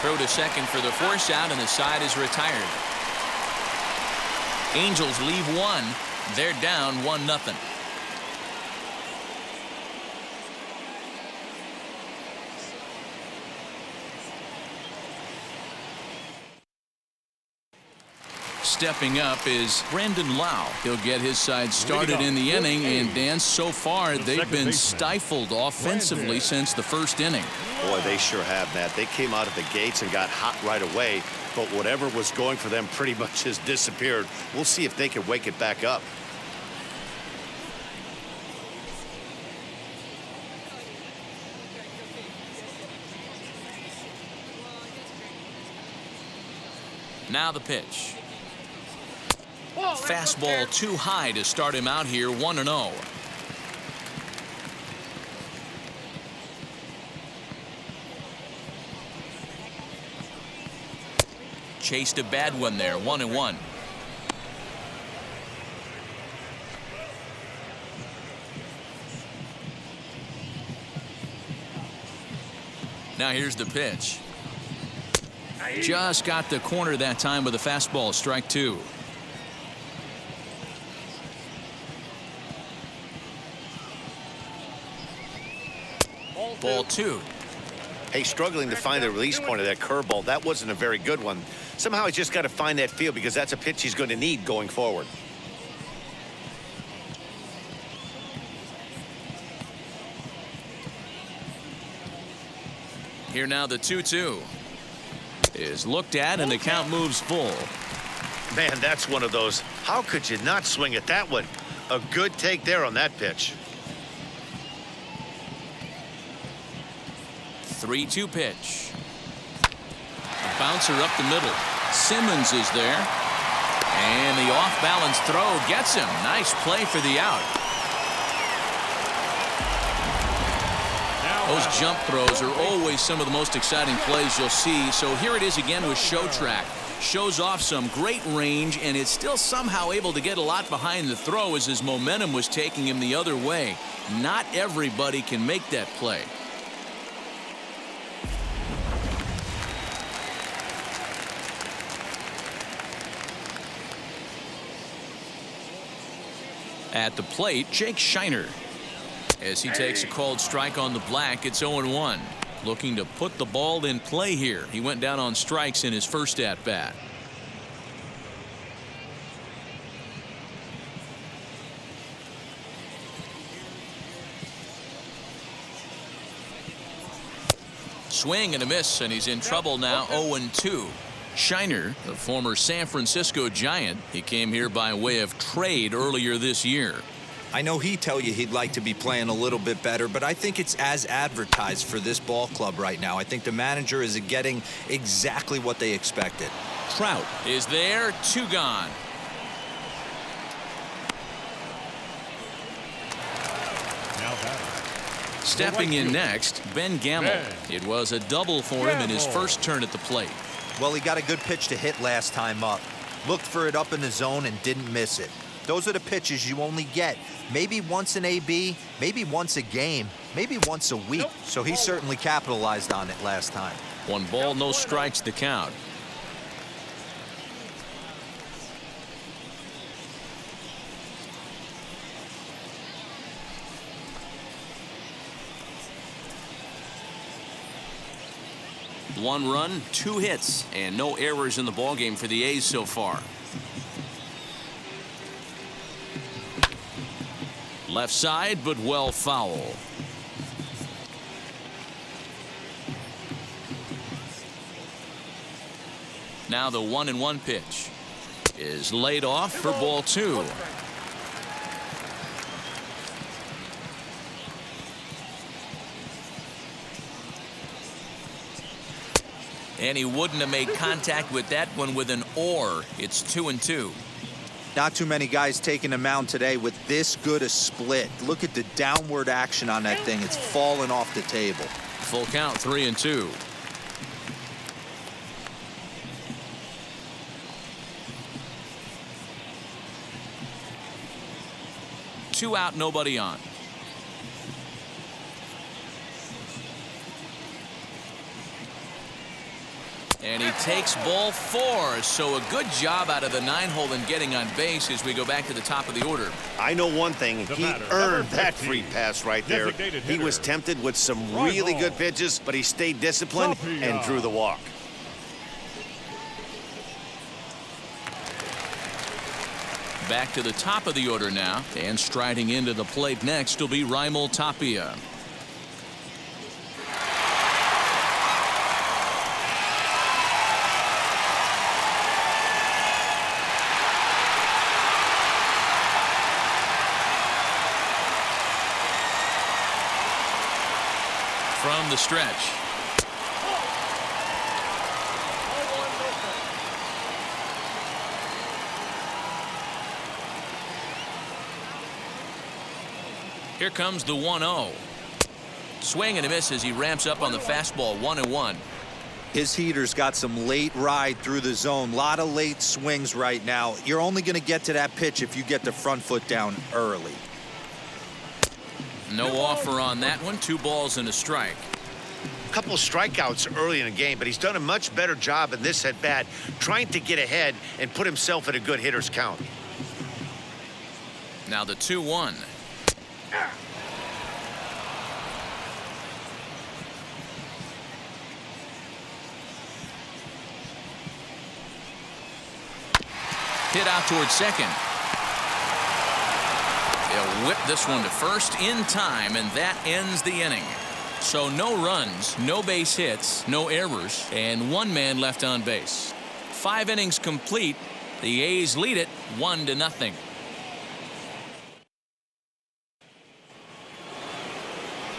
Throw to second for the force out, and the side is retired. Angels leave 1. They're down 1-0. Stepping up is Brandon Lau. He'll get his side started in the inning, and Dan, so far they've been stifled offensively since the first inning. Boy, they sure have, Matt. They came out of the gates and got hot right away, but whatever was going for them pretty much has disappeared. We'll see if they can wake it back up. Now the pitch. Fastball too high to start him out here, 1-0. Chased a bad one there, 1-1. Now here's the pitch. Just got the corner that time with a fastball, strike 2. Ball 2. Hey, struggling to find the release point of that curveball. That wasn't a very good one. Somehow he's just got to find that feel, because that's a pitch he's going to need going forward. Here now the 2-2 is looked at, and the count moves full. Man, that's one of those. How could you not swing at that one? A good take there on that pitch. 3-2 pitch. A bouncer up the middle. Simmons is there. And the off-balance throw gets him. Nice play for the out. Those jump throws are always some of the most exciting plays you'll see. So here it is again with Show Track. Shows off some great range, and it's still somehow able to get a lot behind the throw as his momentum was taking him the other way. Not everybody can make that play. At the plate, Jake Shiner. As he takes a called strike on the black, it's 0-1. Looking to put the ball in play here. He went down on strikes in his first at-bat. Swing and a miss, and he's in trouble now, 0-2. Shiner, the former San Francisco Giant, he came here by way of trade earlier this year. I know he'd tell you he'd like to be playing a little bit better, but I think it's as advertised for this ball club right now. I think the manager is getting exactly what they expected. Trout is there, 2 gone. Now batting. Stepping in next, Ben Gamble. It was a double for him in his first turn at the plate. Well, he got a good pitch to hit last time up. Looked for it up in the zone and didn't miss it. Those are the pitches you only get maybe once an AB, maybe once a game, maybe once a week. So he certainly capitalized on it last time. 1 ball, no strikes, the count. 1 run, 2 hits, and no errors in the ballgame for the A's so far. Left side, but well foul. Now the 1-1 pitch is laid off for ball 2. And he wouldn't have made contact with that one with an or. It's 2-2. Not too many guys taking the mound today with this good a split. Look at the downward action on that thing. It's falling off the table. Full count, 3-2. Two out, nobody on. And he takes ball 4. So a good job out of the 9-hole in getting on base as we go back to the top of the order. I know one thing. He earned that free pass right there. He was tempted with some really good pitches, but he stayed disciplined and drew the walk. Back to the top of the order now. And striding into the plate next will be Raimel Tapia. From the stretch. Here comes the 1-0. Swing and a miss as he ramps up on the fastball. 1-1. His heater's got some late ride through the zone. A lot of late swings right now. You're only going to get to that pitch if you get the front foot down early. No offer on that one. 2 balls and a strike. A couple strikeouts early in the game, but he's done a much better job in this at bat trying to get ahead and put himself at a good hitter's count. Now the 2-1. Hit out towards second. They'll whip this one to first in time, and that ends the inning. So no runs, no base hits, no errors, and 1 man left on base. 5 innings complete. The A's lead it 1-0.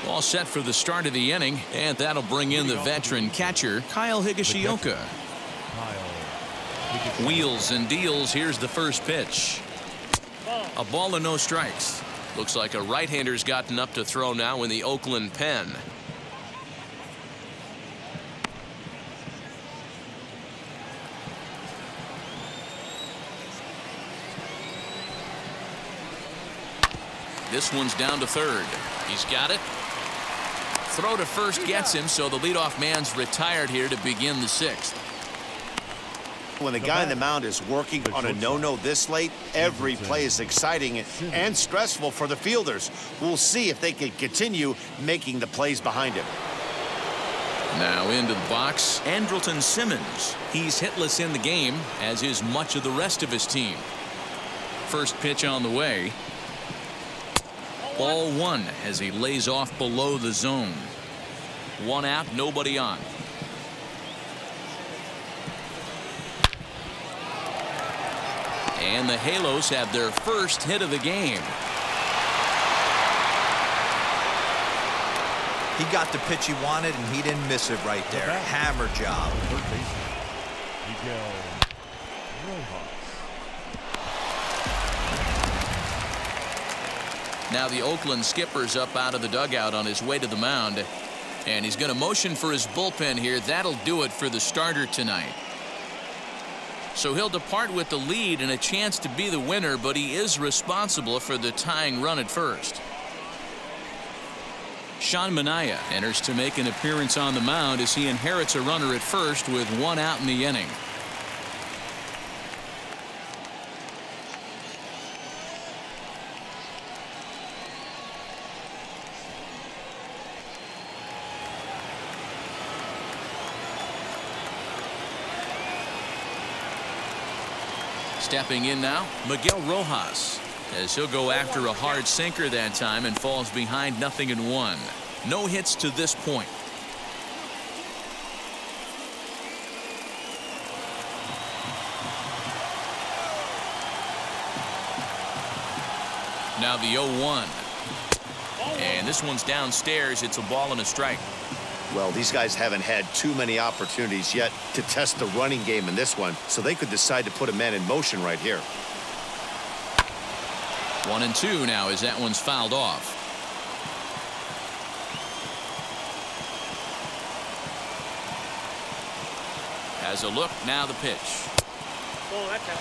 All set for the start of the inning, and that'll bring in the veteran catcher, Kyle Higashioka. Wheels and deals. Here's the first pitch. A ball and no strikes. Looks like a right-hander's gotten up to throw now in the Oakland pen. This one's down to third. He's got it. Throw to first gets him, so the leadoff man's retired here to begin the 6th. When the guy on the mound is working on a no-no this late, every play is exciting and stressful for the fielders. We'll see if they can continue making the plays behind him. Now into the box, Andrelton Simmons. He's hitless in the game, as is much of the rest of his team. First pitch on the way. Ball 1 as he lays off below the zone. 1 out, nobody on. And the Halos have their first hit of the game. He got the pitch he wanted, and he didn't miss it right there. Hammer job. Miguel Rojas. Now the Oakland skipper's up out of the dugout on his way to the mound. And he's going to motion for his bullpen here. That'll do it for the starter tonight. So he'll depart with the lead and a chance to be the winner, but he is responsible for the tying run at first. Sean Manaea enters to make an appearance on the mound as he inherits a runner at first with 1 out in the inning. Stepping in now, Miguel Rojas, as he'll go after a hard sinker that time and falls behind 0-1. No hits to this point. Now the 0-1. And this one's downstairs. It's a ball and a strike. Well, these guys haven't had too many opportunities yet to test the running game in this one, so they could decide to put a man in motion right here. 1-2 now as that one's fouled off. Has a look, now the pitch. Oh, that's out.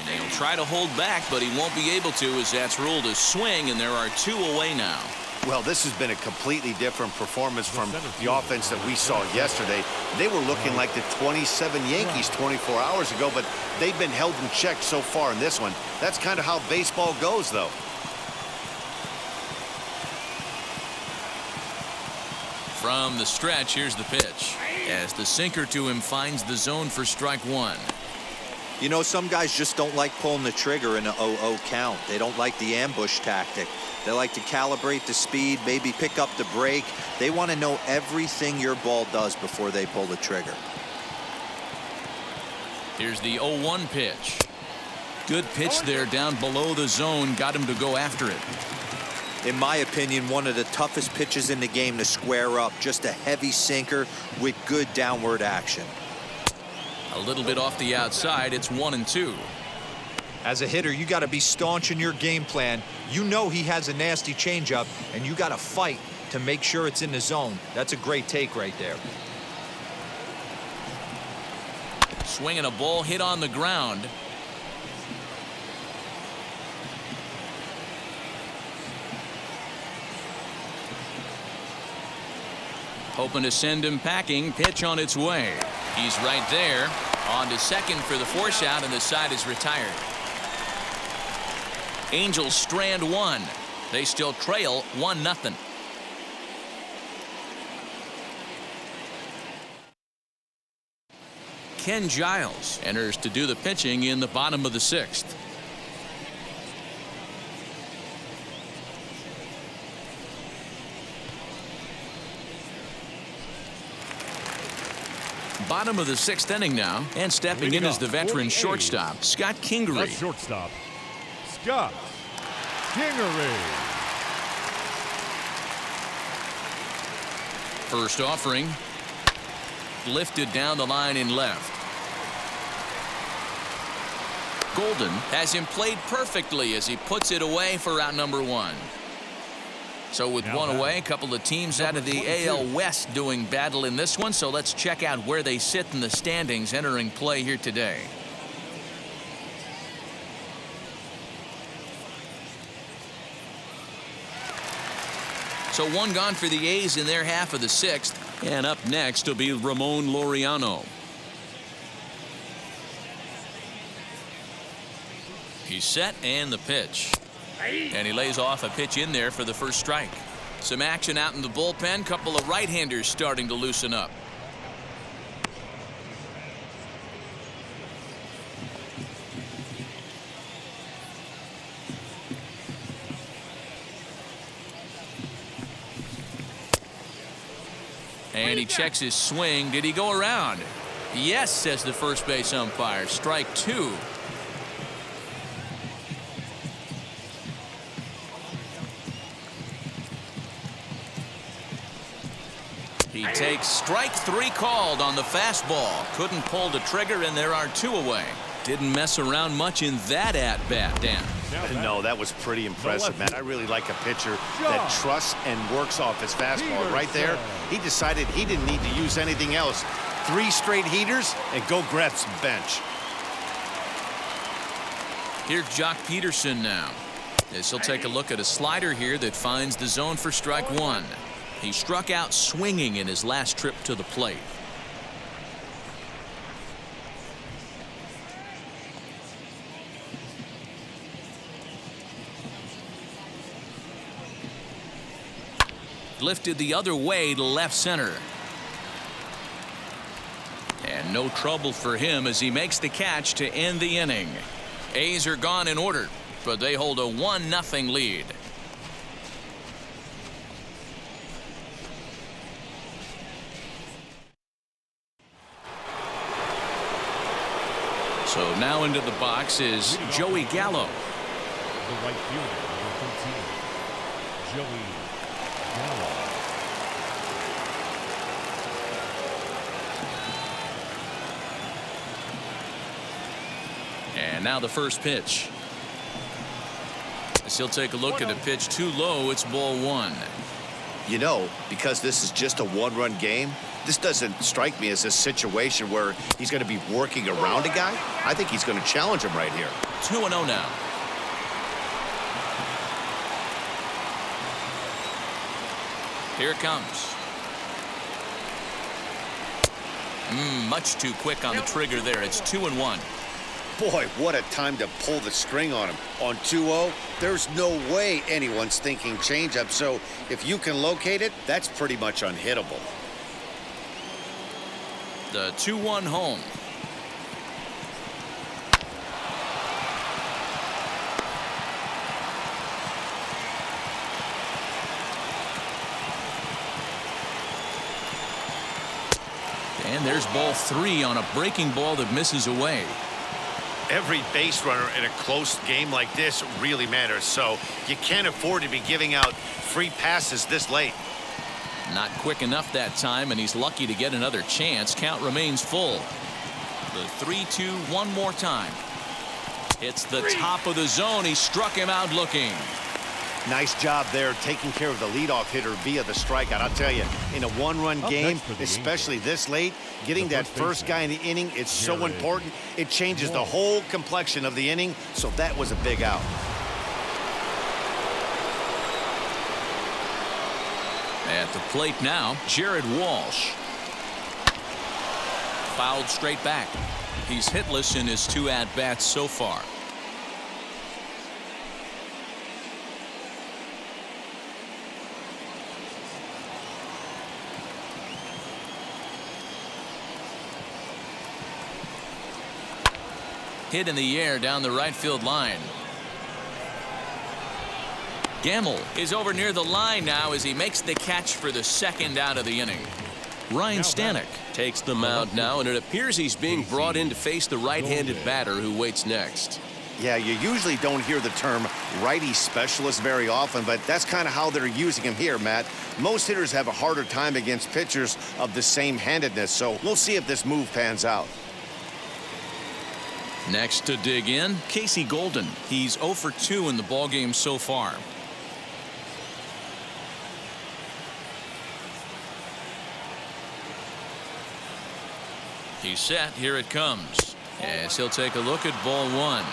He'll try to hold back, but he won't be able to as that's ruled a swing, and there are 2 away now. Well, this has been a completely different performance from the offense that we saw yesterday. They were looking like the 27 Yankees 24 hours ago, but they've been held in check so far in this one. That's kind of how baseball goes, though. From the stretch, here's the pitch. As the sinker to him finds the zone for strike 1. You know, some guys just don't like pulling the trigger in an 0-0 count. They don't like the ambush tactic. They like to calibrate the speed, maybe pick up the break. They want to know everything your ball does before they pull the trigger. Here's the 0-1 pitch. Good pitch there down below the zone. Got him to go after it. In my opinion, one of the toughest pitches in the game to square up. Just a heavy sinker with good downward action. A little bit off the outside. It's 1-2. As a hitter, you got to be staunch in your game plan. You know he has a nasty changeup, and you got to fight to make sure it's in the zone. That's a great take right there. Swinging a ball hit on the ground. Hoping to send him packing. Pitch on its way. He's right there. On to second for the force out, and the side is retired. Angels strand 1. They still trail 1-0. Ken Giles enters to do the pitching in the bottom of the 6th. Bottom of the 6th inning now, and stepping in is the veteran shortstop, Scott Kingery. Shortstop, Scott Kingery. First offering, lifted down the line in left. Golden has him played perfectly as he puts it away for out number 1. So with one away, a couple of teams out of the AL West doing battle in this one. So let's check out where they sit in the standings entering play here today. So 1 gone for the A's in their half of the 6th. And up next will be Ramon Laureano. He's set, and the pitch. And he lays off a pitch in there for the first strike. Some action out in the bullpen. Couple of right-handers starting to loosen up. And he checks his swing. Did he go around? Yes, says the first base umpire. Strike 2. He takes strike 3 called on the fastball. Couldn't pull the trigger, and there are 2 away. Didn't mess around much in that at-bat, Dan. No, that was pretty impressive, man. I really like a pitcher that trusts and works off his fastball. Right there, he decided he didn't need to use anything else. 3 straight heaters and go grab some bench. Here's Jock Peterson now. As he'll take a look at a slider here that finds the zone for strike 1. He struck out swinging in his last trip to the plate. lifted the other way to left center. And no trouble for him as he makes the catch to end the inning. A's are gone in order, but they hold a 1-0 lead. So now into the box is Joey Gallo. The right fielder, number 13, Joey Gallo. And now the first pitch. As he'll take a look at a pitch too low, it's ball 1. You know, because this is just a one-run game, this doesn't strike me as a situation where he's going to be working around a guy. I think he's going to challenge him right here. 2-0 now. Here it comes. Much too quick on the trigger there. It's 2-1. Boy, what a time to pull the string on him. On 2-0, there's no way anyone's thinking changeup, so if you can locate it, that's pretty much unhittable. The 2-1 home. And there's ball 3 on a breaking ball that misses away. Every base runner in a close game like this really matters, so you can't afford to be giving out free passes this late. Not quick enough that time, and he's lucky to get another chance. Count remains full. The 3-2 one more time. It's the top of the zone. He struck him out looking. Nice job there taking care of the leadoff hitter via the strikeout. I'll tell you, in a one-run game, especially this late, getting that first guy in the inning is so important. It changes the whole complexion of the inning, so that was a big out. At the plate now, Jared Walsh. Fouled straight back. He's hitless in his 2 at-bats so far. Hit in the air down the right field line. Gamble is over near the line now as he makes the catch for the second out of the inning. Ryan Stanek takes the mound now, and it appears he's being brought in to face the right-handed batter who waits next. Yeah, you usually don't hear the term righty specialist very often, but that's kind of how they're using him here, Matt. Most hitters have a harder time against pitchers of the same handedness, so we'll see if this move pans out. Next to dig in, Casey Golden. He's 0 for 2 in the ballgame so far. He's set. Here it comes. As he'll take a look at ball 1.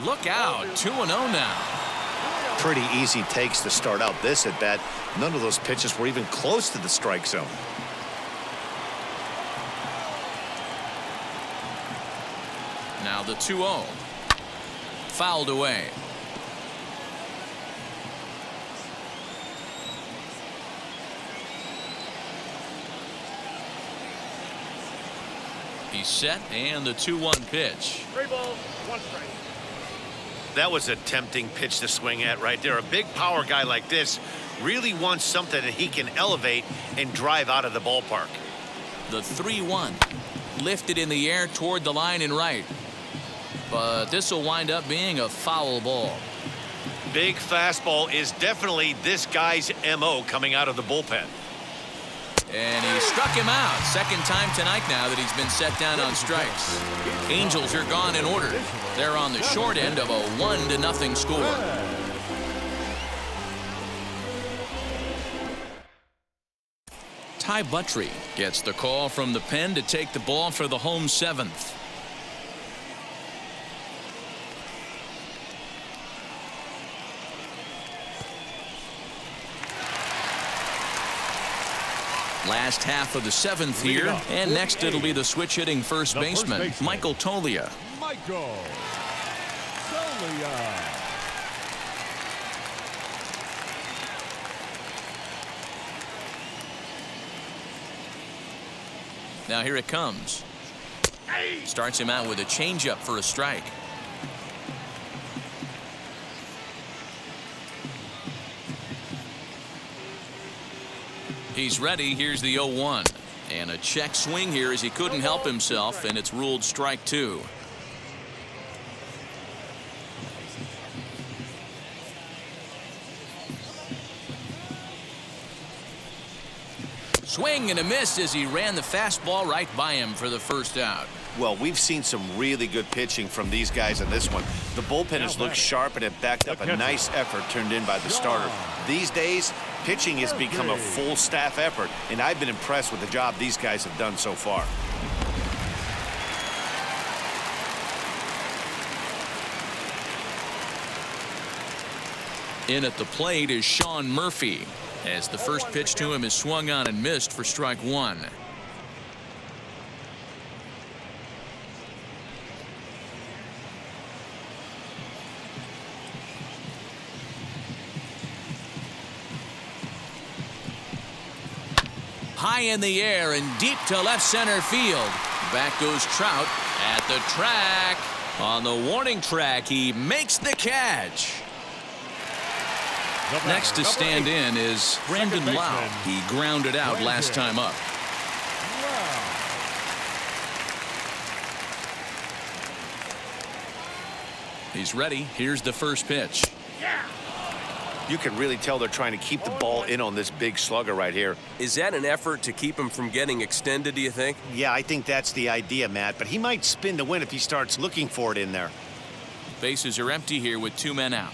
Look out. 2-0 now. Pretty easy takes to start out this at bat. None of those pitches were even close to the strike zone. Now the 2-0. Fouled away. He's set, and the 2-1 pitch. 3 balls, 1 strike. That was a tempting pitch to swing at right there. A big power guy like this really wants something that he can elevate and drive out of the ballpark. The 3-1 lifted in the air toward the line and right, but this will wind up being a foul ball. Big fastball is definitely this guy's MO coming out of the bullpen. And he struck him out. Second time tonight now that he's been set down on strikes. Angels are gone in order. They're on the short end of a 1-0 score. Ty Buttry gets the call from the pen to take the ball for the home 7th. Last half of the 7th here, and next it'll be the switch hitting first baseman, Michael Tulia. Michael Tulia. Now here it comes. Starts him out with a changeup for a strike. He's ready. Here's the 0-1. And a check swing here as he couldn't help himself, and it's ruled strike 2. Swing and a miss as he ran the fastball right by him for the first out. Well, we've seen some really good pitching from these guys in this one. The bullpen has looked sharp and it backed up a nice effort turned in by the starter. These days, pitching has become a full staff effort, and I've been impressed with the job these guys have done so far. In at the plate is Sean Murphy, as the first pitch to him is swung on and missed for strike 1. High in the air and deep to left center field. Back goes Trout at the track. On the warning track, he makes the catch. Next to stand in is Brandon Lau. He grounded out last time up. He's ready. Here's the first pitch. You can really tell they're trying to keep the ball in on this big slugger right here. Is that an effort to keep him from getting extended, do you think? Yeah, I think that's the idea, Matt, but he might spin to win if he starts looking for it in there. Bases are empty here with 2 men out.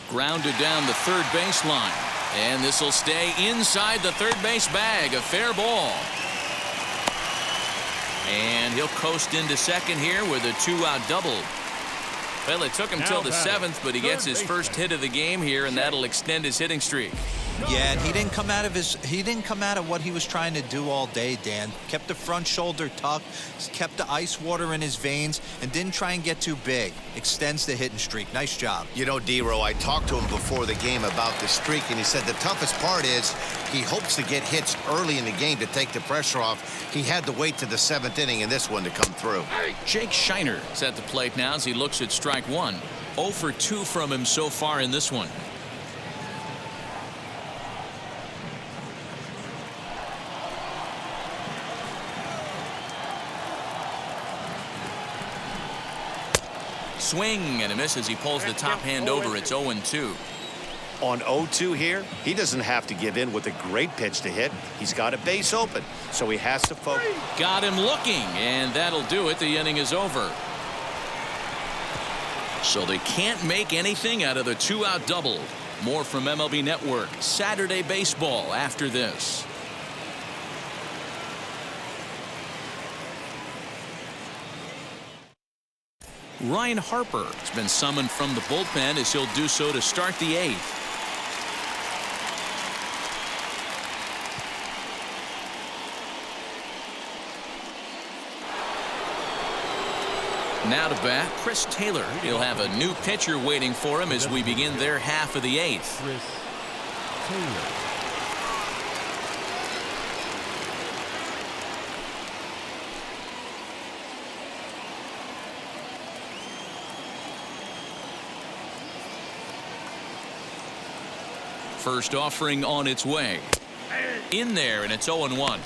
Grounded down the third baseline, and this will stay inside the third base bag. A fair ball. And he'll coast into second here with a 2-out double. Well, it took him till the 7th, but he gets his first hit of the game here, and that'll extend his hitting streak. Yeah, and he didn't come out of what he was trying to do all day, Dan. Kept the front shoulder tucked, kept the ice water in his veins, and didn't try and get too big. Extends the hitting streak. Nice job. You know, D-Row, I talked to him before the game about the streak, and he said the toughest part is he hopes to get hits early in the game to take the pressure off. He had to wait to the 7th inning in this one to come through. Jake Shiner is at the plate now as he looks at strike 1. 0 for 2 from him so far in this one. Swing and a miss as he pulls the top hand over. It's 0-2. On 0-2 here, he doesn't have to give in with a great pitch to hit. He's got a base open, so he has to focus. Got him looking, and that'll do it. The inning is over. So they can't make anything out of the 2-out double. More from MLB Network Saturday Baseball after this. Ryan Harper has been summoned from the bullpen as he'll do so to start the 8th. Now to bat, Chris Taylor. He'll have a new pitcher waiting for him as we begin their half of the 8th. Chris Taylor. First offering on its way. In there, and it's 0-1.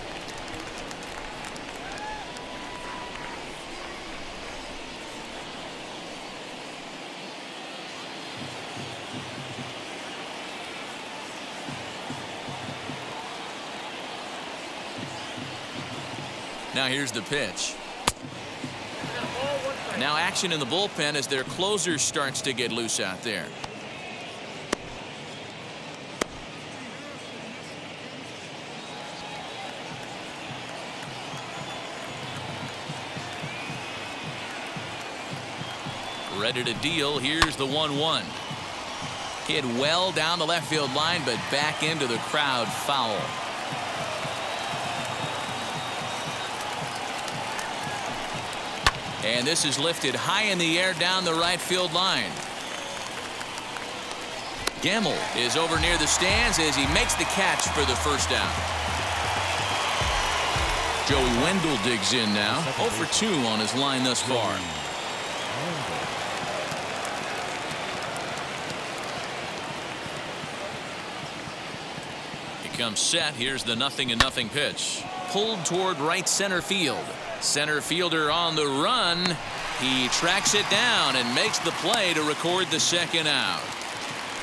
Now here's the pitch. Now action in the bullpen as their closer starts to get loose out there. Ready to deal. Here's the 1-1. Hit well down the left field line, but back into the crowd, foul. And this is lifted high in the air down the right field line. Gamble is over near the stands as he makes the catch for the first down. Joey Wendell digs in now. 0 for 2 on his line thus far. He comes set. Here's the 0-0 pitch. Pulled toward right center field. Center fielder on the run. He tracks it down and makes the play to record the second out.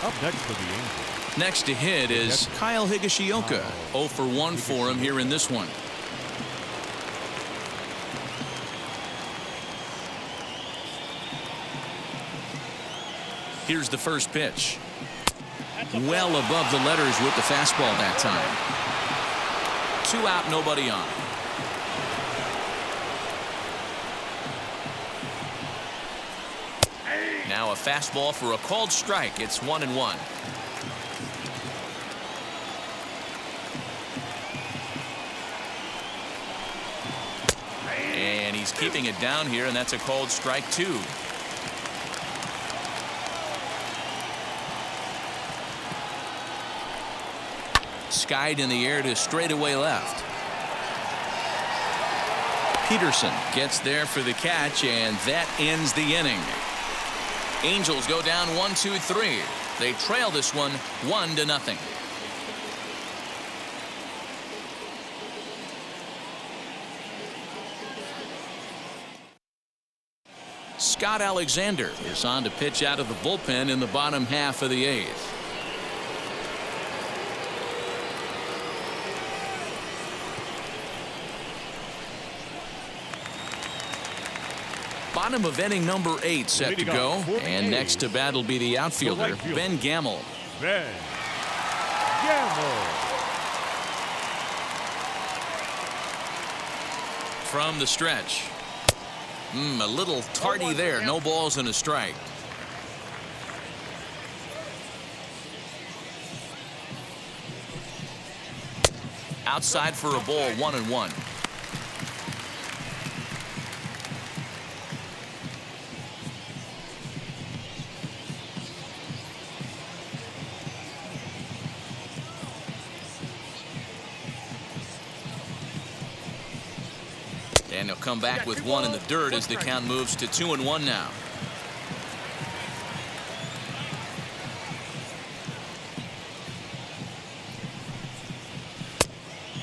Up next for the Angels. Next to hit is Kyle Higashioka. 0 for 1 for him here in this one. Here's the first pitch. Well above the letters with the fastball that time. 2 out, nobody on. Now a fastball for a called strike. It's 1-1. And he's keeping it down here, and that's a called strike 2. Skied in the air to straightaway left. Peterson gets there for the catch, and that ends the inning. Angels go down 1-2-3. They trail this one 1-0. Scott Alexander is on to pitch out of the bullpen in the bottom half of the 8th. Bottom of inning number 8 set to go, and next to bat will be the outfielder, Ben Gamble. Ben Gamble. From the stretch. A little tardy there. No balls and a strike. Outside for a ball, 1-1. And he'll come back with 1 in the dirt as the count moves to 2-1 now.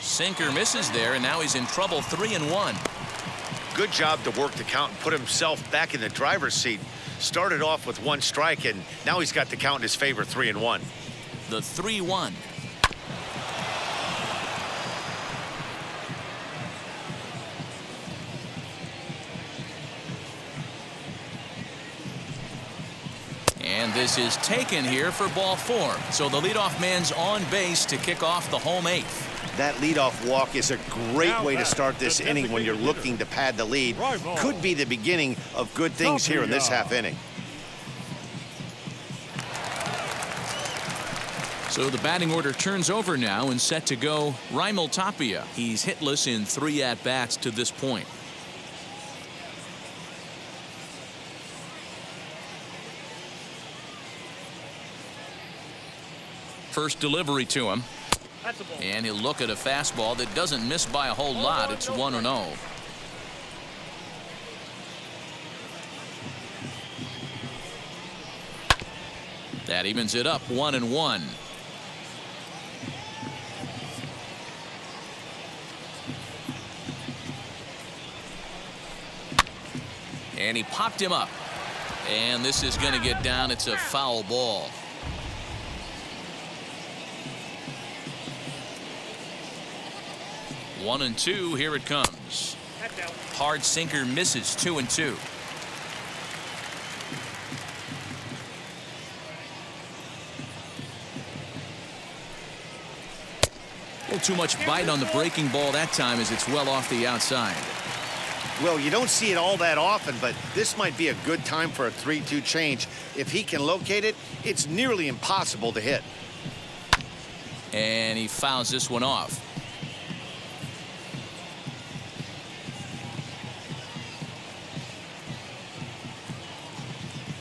Sinker misses there, and now he's in trouble. 3-1. Good job to work the count and put himself back in the driver's seat. Started off with 1 strike, and now he's got the count in his favor, 3-1. The 3-1. And this is taken here for ball 4. So the leadoff man's on base to kick off the home 8th. That leadoff walk is a great way to start this inning when you're looking to pad the lead. Could be the beginning of good things here in this half inning. So the batting order turns over now and set to go Raimel Tapia. He's hitless in 3 at-bats to this point. First delivery to him. And he'll look at a fastball that doesn't miss by a whole lot. It's 1-0. That evens it up 1-1. And he popped him up. And this is going to get down. It's a foul ball. One and 2. Here it comes. Hard sinker misses. 2-2. A little too much bite on the breaking ball that time as it's well off the outside. Well, you don't see it all that often, but this might be a good time for a 3-2 change. If he can locate it, it's nearly impossible to hit. And he fouls this one off.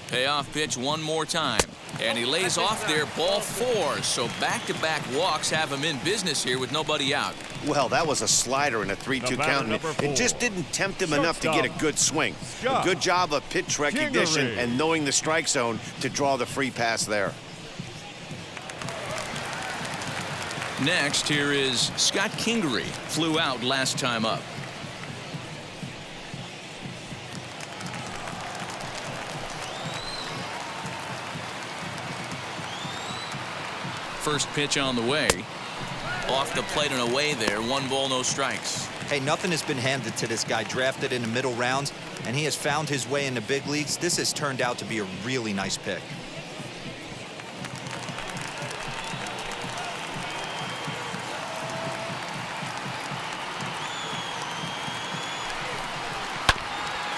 Payoff pitch one more time. And he lays off there, ball 4. So back-to-back walks have him in business here with nobody out. Well, that was a slider in a 3-2 count, and it just didn't tempt him enough to get a good swing. A good job of pitch recognition and knowing the strike zone to draw the free pass there. Next, here is Scott Kingery. Flew out last time up. First pitch on the way. Off the plate and away there. 1 ball, no strikes. Hey, nothing has been handed to this guy. Drafted in the middle rounds, and he has found his way in the big leagues. This has turned out to be a really nice pick.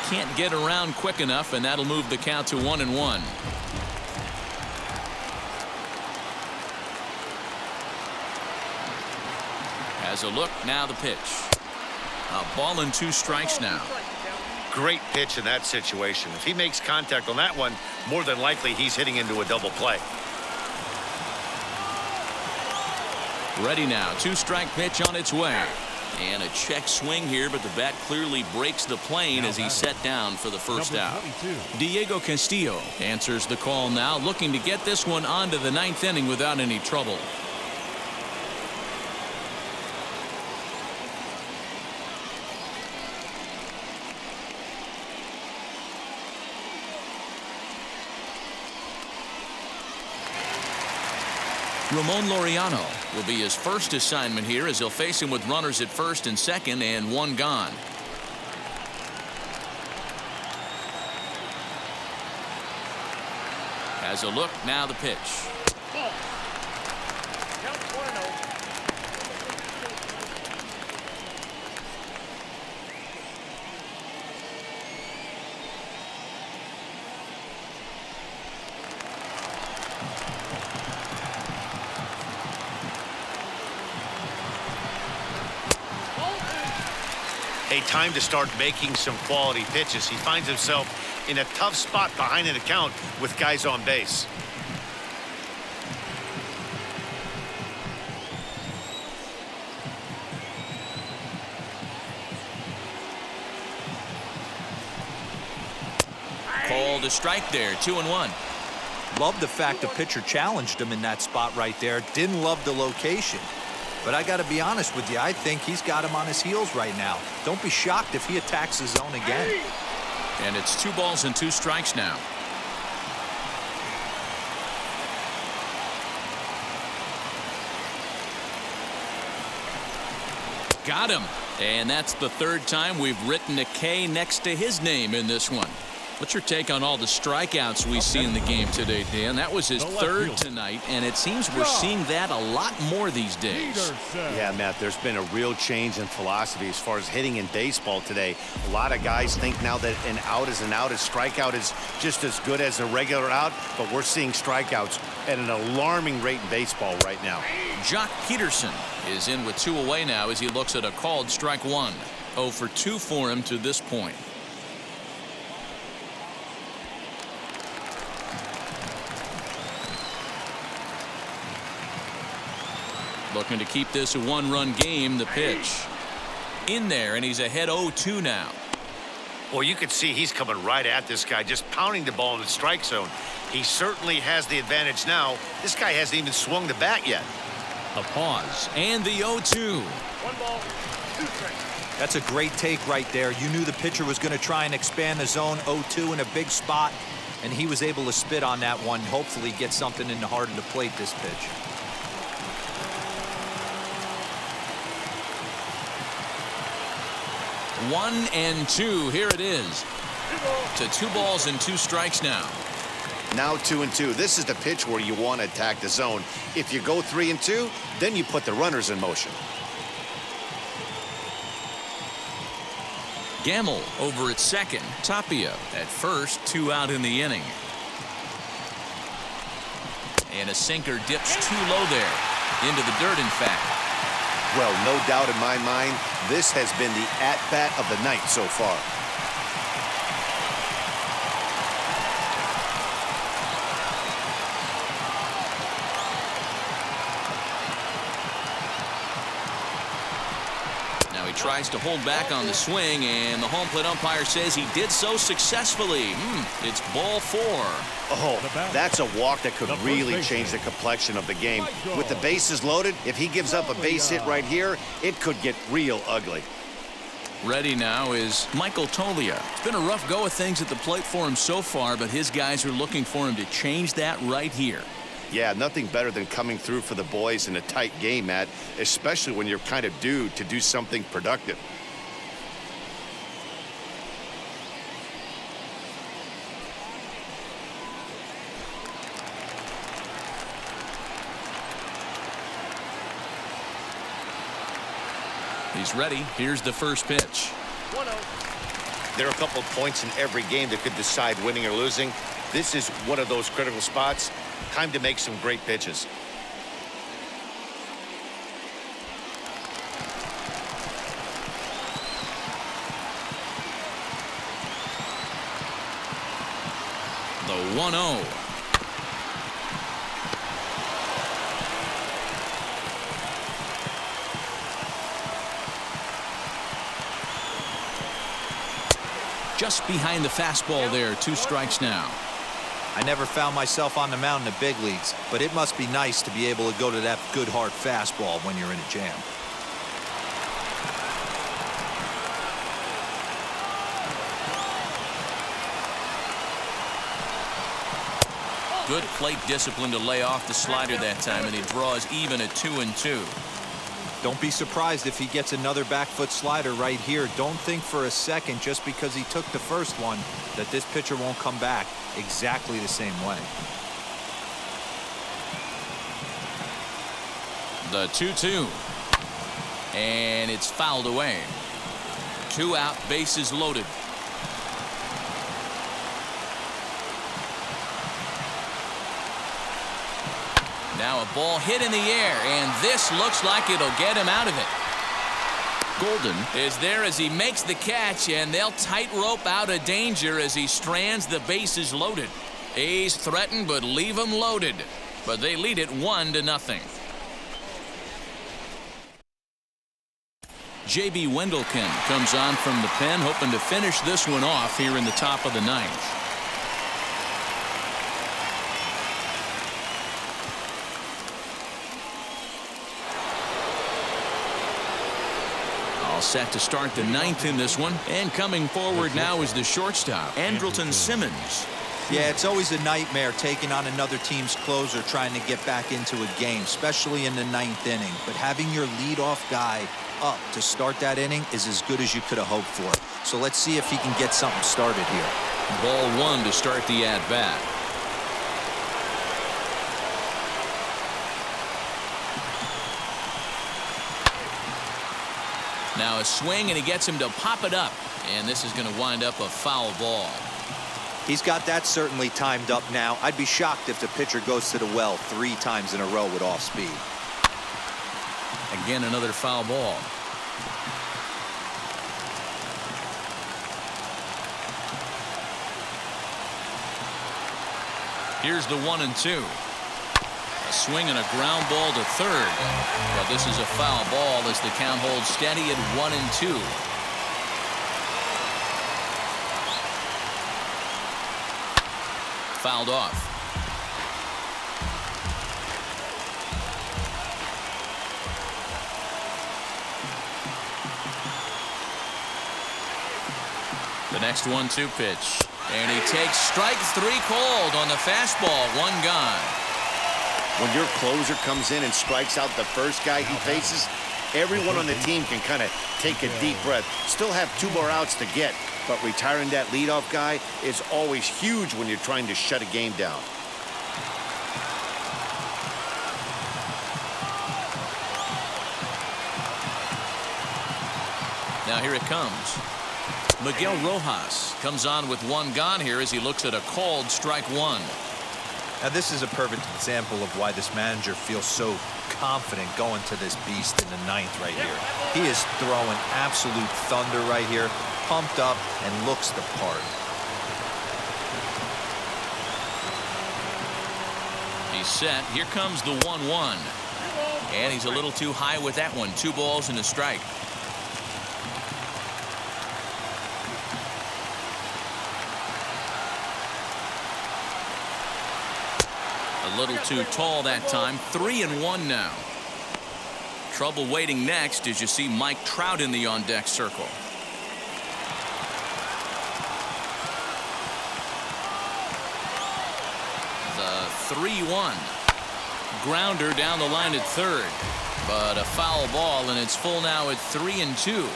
Can't get around quick enough, and that'll move the count to 1-1. Has a look, now the pitch. A ball and 2 strikes now. Great pitch in that situation. If he makes contact on that one, more than likely he's hitting into a double play. Ready now, 2-strike pitch on its way. And a check swing here, but the bat clearly breaks the plane as he's set down for the first out. Diego Castillo answers the call now, looking to get this one onto the 9th inning without any trouble. Ramon Laureano will be his first assignment here as he'll face him with runners at first and second and 1 gone. Has a look, now the pitch. A time to start making some quality pitches. He finds himself in a tough spot behind an account with guys on base. Called a strike there, 2-1. Love the fact the pitcher challenged him in that spot right there. Didn't love the location. But I got to be honest with you, I think he's got him on his heels right now. Don't be shocked if he attacks the zone again. And it's 2 balls and 2 strikes now. Got him. And that's the 3rd time we've written a K next to his name in this one. What's your take on all the strikeouts we see in the game today, Dan? That was his 3rd tonight, and it seems we're seeing that a lot more these days. Yeah, Matt, there's been a real change in philosophy as far as hitting in baseball today. A lot of guys think now that an out is an out, a strikeout is just as good as a regular out, but we're seeing strikeouts at an alarming rate in baseball right now. Jock Peterson is in with 2 away now as he looks at a called strike 1. 0 for 2 for him to this point. Looking to keep this a 1-run game. The pitch in there, and he's ahead 0-2 now. Well, you can see he's coming right at this guy, just pounding the ball in the strike zone. He certainly has the advantage now. This guy hasn't even swung the bat yet. A pause and the 0-2. 1 ball, 2 strikes. That's a great take right there. You knew the pitcher was going to try and expand the zone. 0-2 in a big spot, and he was able to spit on that one. Hopefully get something in the heart of the plate this pitch. 1-2. Here it is. To 2 balls and 2 strikes now. Now 2-2. This is the pitch where you want to attack the zone. If you go 3-2, then you put the runners in motion. Gamble over at second. Tapia at first, 2 out in the inning. And a sinker dips too low there. Into the dirt, in fact. Well, no doubt in my mind, this has been the at-bat of the night so far. Now he tries to hold back on the swing, and the home plate umpire says he did so successfully. It's ball 4. Oh, that's a walk that could really change the complexion of the game. With the bases loaded, if he gives up a base hit right here, it could get real ugly. Ready now is Michael Tulia. It's been a rough go of things at the plate for him so far, but his guys are looking for him to change that right here. Yeah, nothing better than coming through for the boys in a tight game, Matt, especially when you're kind of due to do something productive. He's ready. Here's the first pitch. 1-0. There are a couple of points in every game that could decide winning or losing. This is one of those critical spots. Time to make some great pitches. The 1-0. Just behind the fastball there. 2 strikes now. I never found myself on the mound in the big leagues, but it must be nice to be able to go to that good hard fastball when you're in a jam. Good plate discipline to lay off the slider that time, and he draws even at 2-2. Don't be surprised if he gets another back foot slider right here. Don't think for a second, just because he took the first one, that this pitcher won't come back exactly the same way. The 2-2. And it's fouled away. 2 out, bases loaded. Now a ball hit in the air, and this looks like it'll get him out of it. Golden is there as he makes the catch, and they'll tightrope out of danger as he strands the bases loaded. A's threaten, but leave them loaded. But they lead it 1-0. J.B. Wendelken comes on from the pen, hoping to finish this one off here in the top of the 9th. Set to start the 9th in this one, and coming forward now is the shortstop, Andrelton Simmons. Yeah, it's always a nightmare taking on another team's closer trying to get back into a game, especially in the 9th inning. But having your leadoff guy up to start that inning is as good as you could have hoped for. So let's see if he can get something started here. Ball 1 to start the at-bat. Now a swing, and he gets him to pop it up, and this is going to wind up a foul ball. He's got that certainly timed up now. I'd be shocked if the pitcher goes to the well 3 times in a row with off speed. Again, another foul ball. Here's the 1-2. A swing and a ground ball to third. But this is a foul ball as the count holds steady at 1-2. Fouled off. The next 1-2 pitch. And he takes strike 3 called on the fastball. 1 gone. When your closer comes in and strikes out the first guy he faces, everyone on the team can kind of take a deep breath. Still have 2 more outs to get, but retiring that leadoff guy is always huge when you're trying to shut a game down. Now here it comes. Miguel Rojas comes on with one gone here as he looks at a called strike one. Now, this is a perfect example of why this manager feels so confident going to this beast in the ninth right here. He is throwing absolute thunder right here, pumped up and looks the part. He's set. Here comes the 1-1. And he's a little too high with that one. 2 balls and a strike. A little too tall that time. 3-1 now. Trouble waiting next as you see Mike Trout in the on-deck circle. The 3-1. Grounder down the line at third. But a foul ball, and it's full now at 3-2.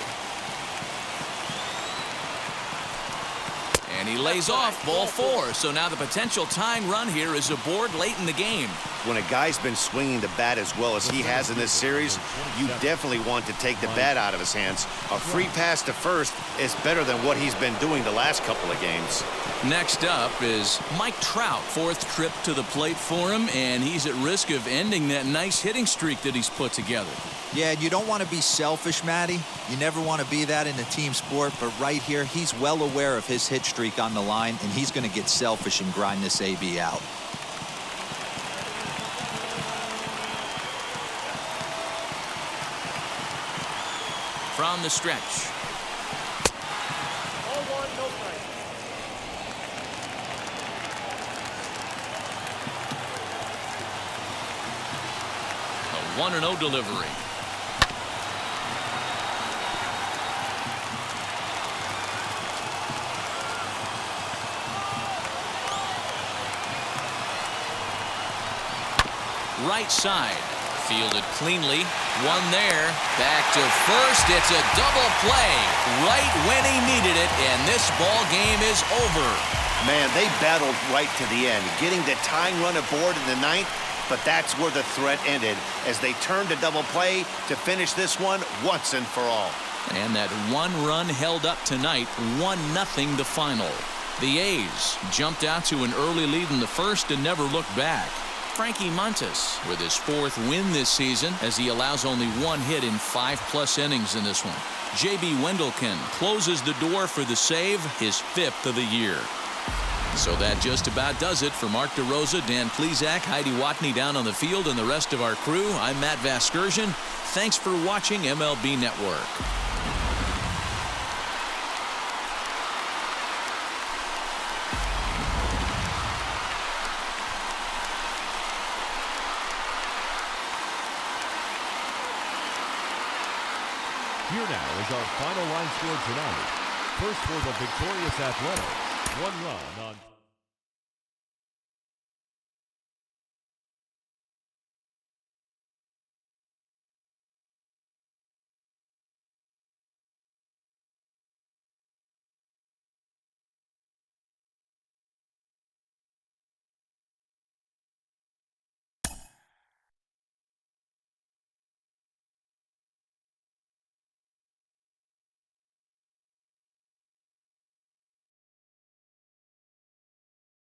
And he lays off ball 4. So now the potential tying run here is aboard late in the game. When a guy's been swinging the bat as well as he has in this series, you definitely want to take the bat out of his hands. A free pass to first is better than what he's been doing the last couple of games. Next up is Mike Trout. 4th trip to the plate for him, and he's at risk of ending that nice hitting streak that he's put together. Yeah, you don't want to be selfish, Matty. You never want to be that in a team sport, but right here, he's well aware of his hit streak on the line, and he's going to get selfish and grind this AB out. From the stretch. 0-1, no strike. A 1-0 delivery. Right side. Fielded cleanly. One there. Back to first. It's a double play. Right when he needed it, and this ball game is over. Man, they battled right to the end, getting the tying run aboard in the ninth, but that's where the threat ended as they turned to double play to finish this one once and for all. And that 1 run held up tonight. 1-0 the final. The A's jumped out to an early lead in the first and never looked back. Frankie Montes with his 4th win this season as he allows only 1 hit in 5+ innings in this one. J.B. Wendelken closes the door for the save, his 5th of the year. So that just about does it for Mark DeRosa, Dan Plesac, Heidi Watney down on the field, and the rest of our crew. I'm Matt Vasgersian. Thanks for watching MLB Network. Here now is our final line score tonight. First for the victorious Athletics, 1 run on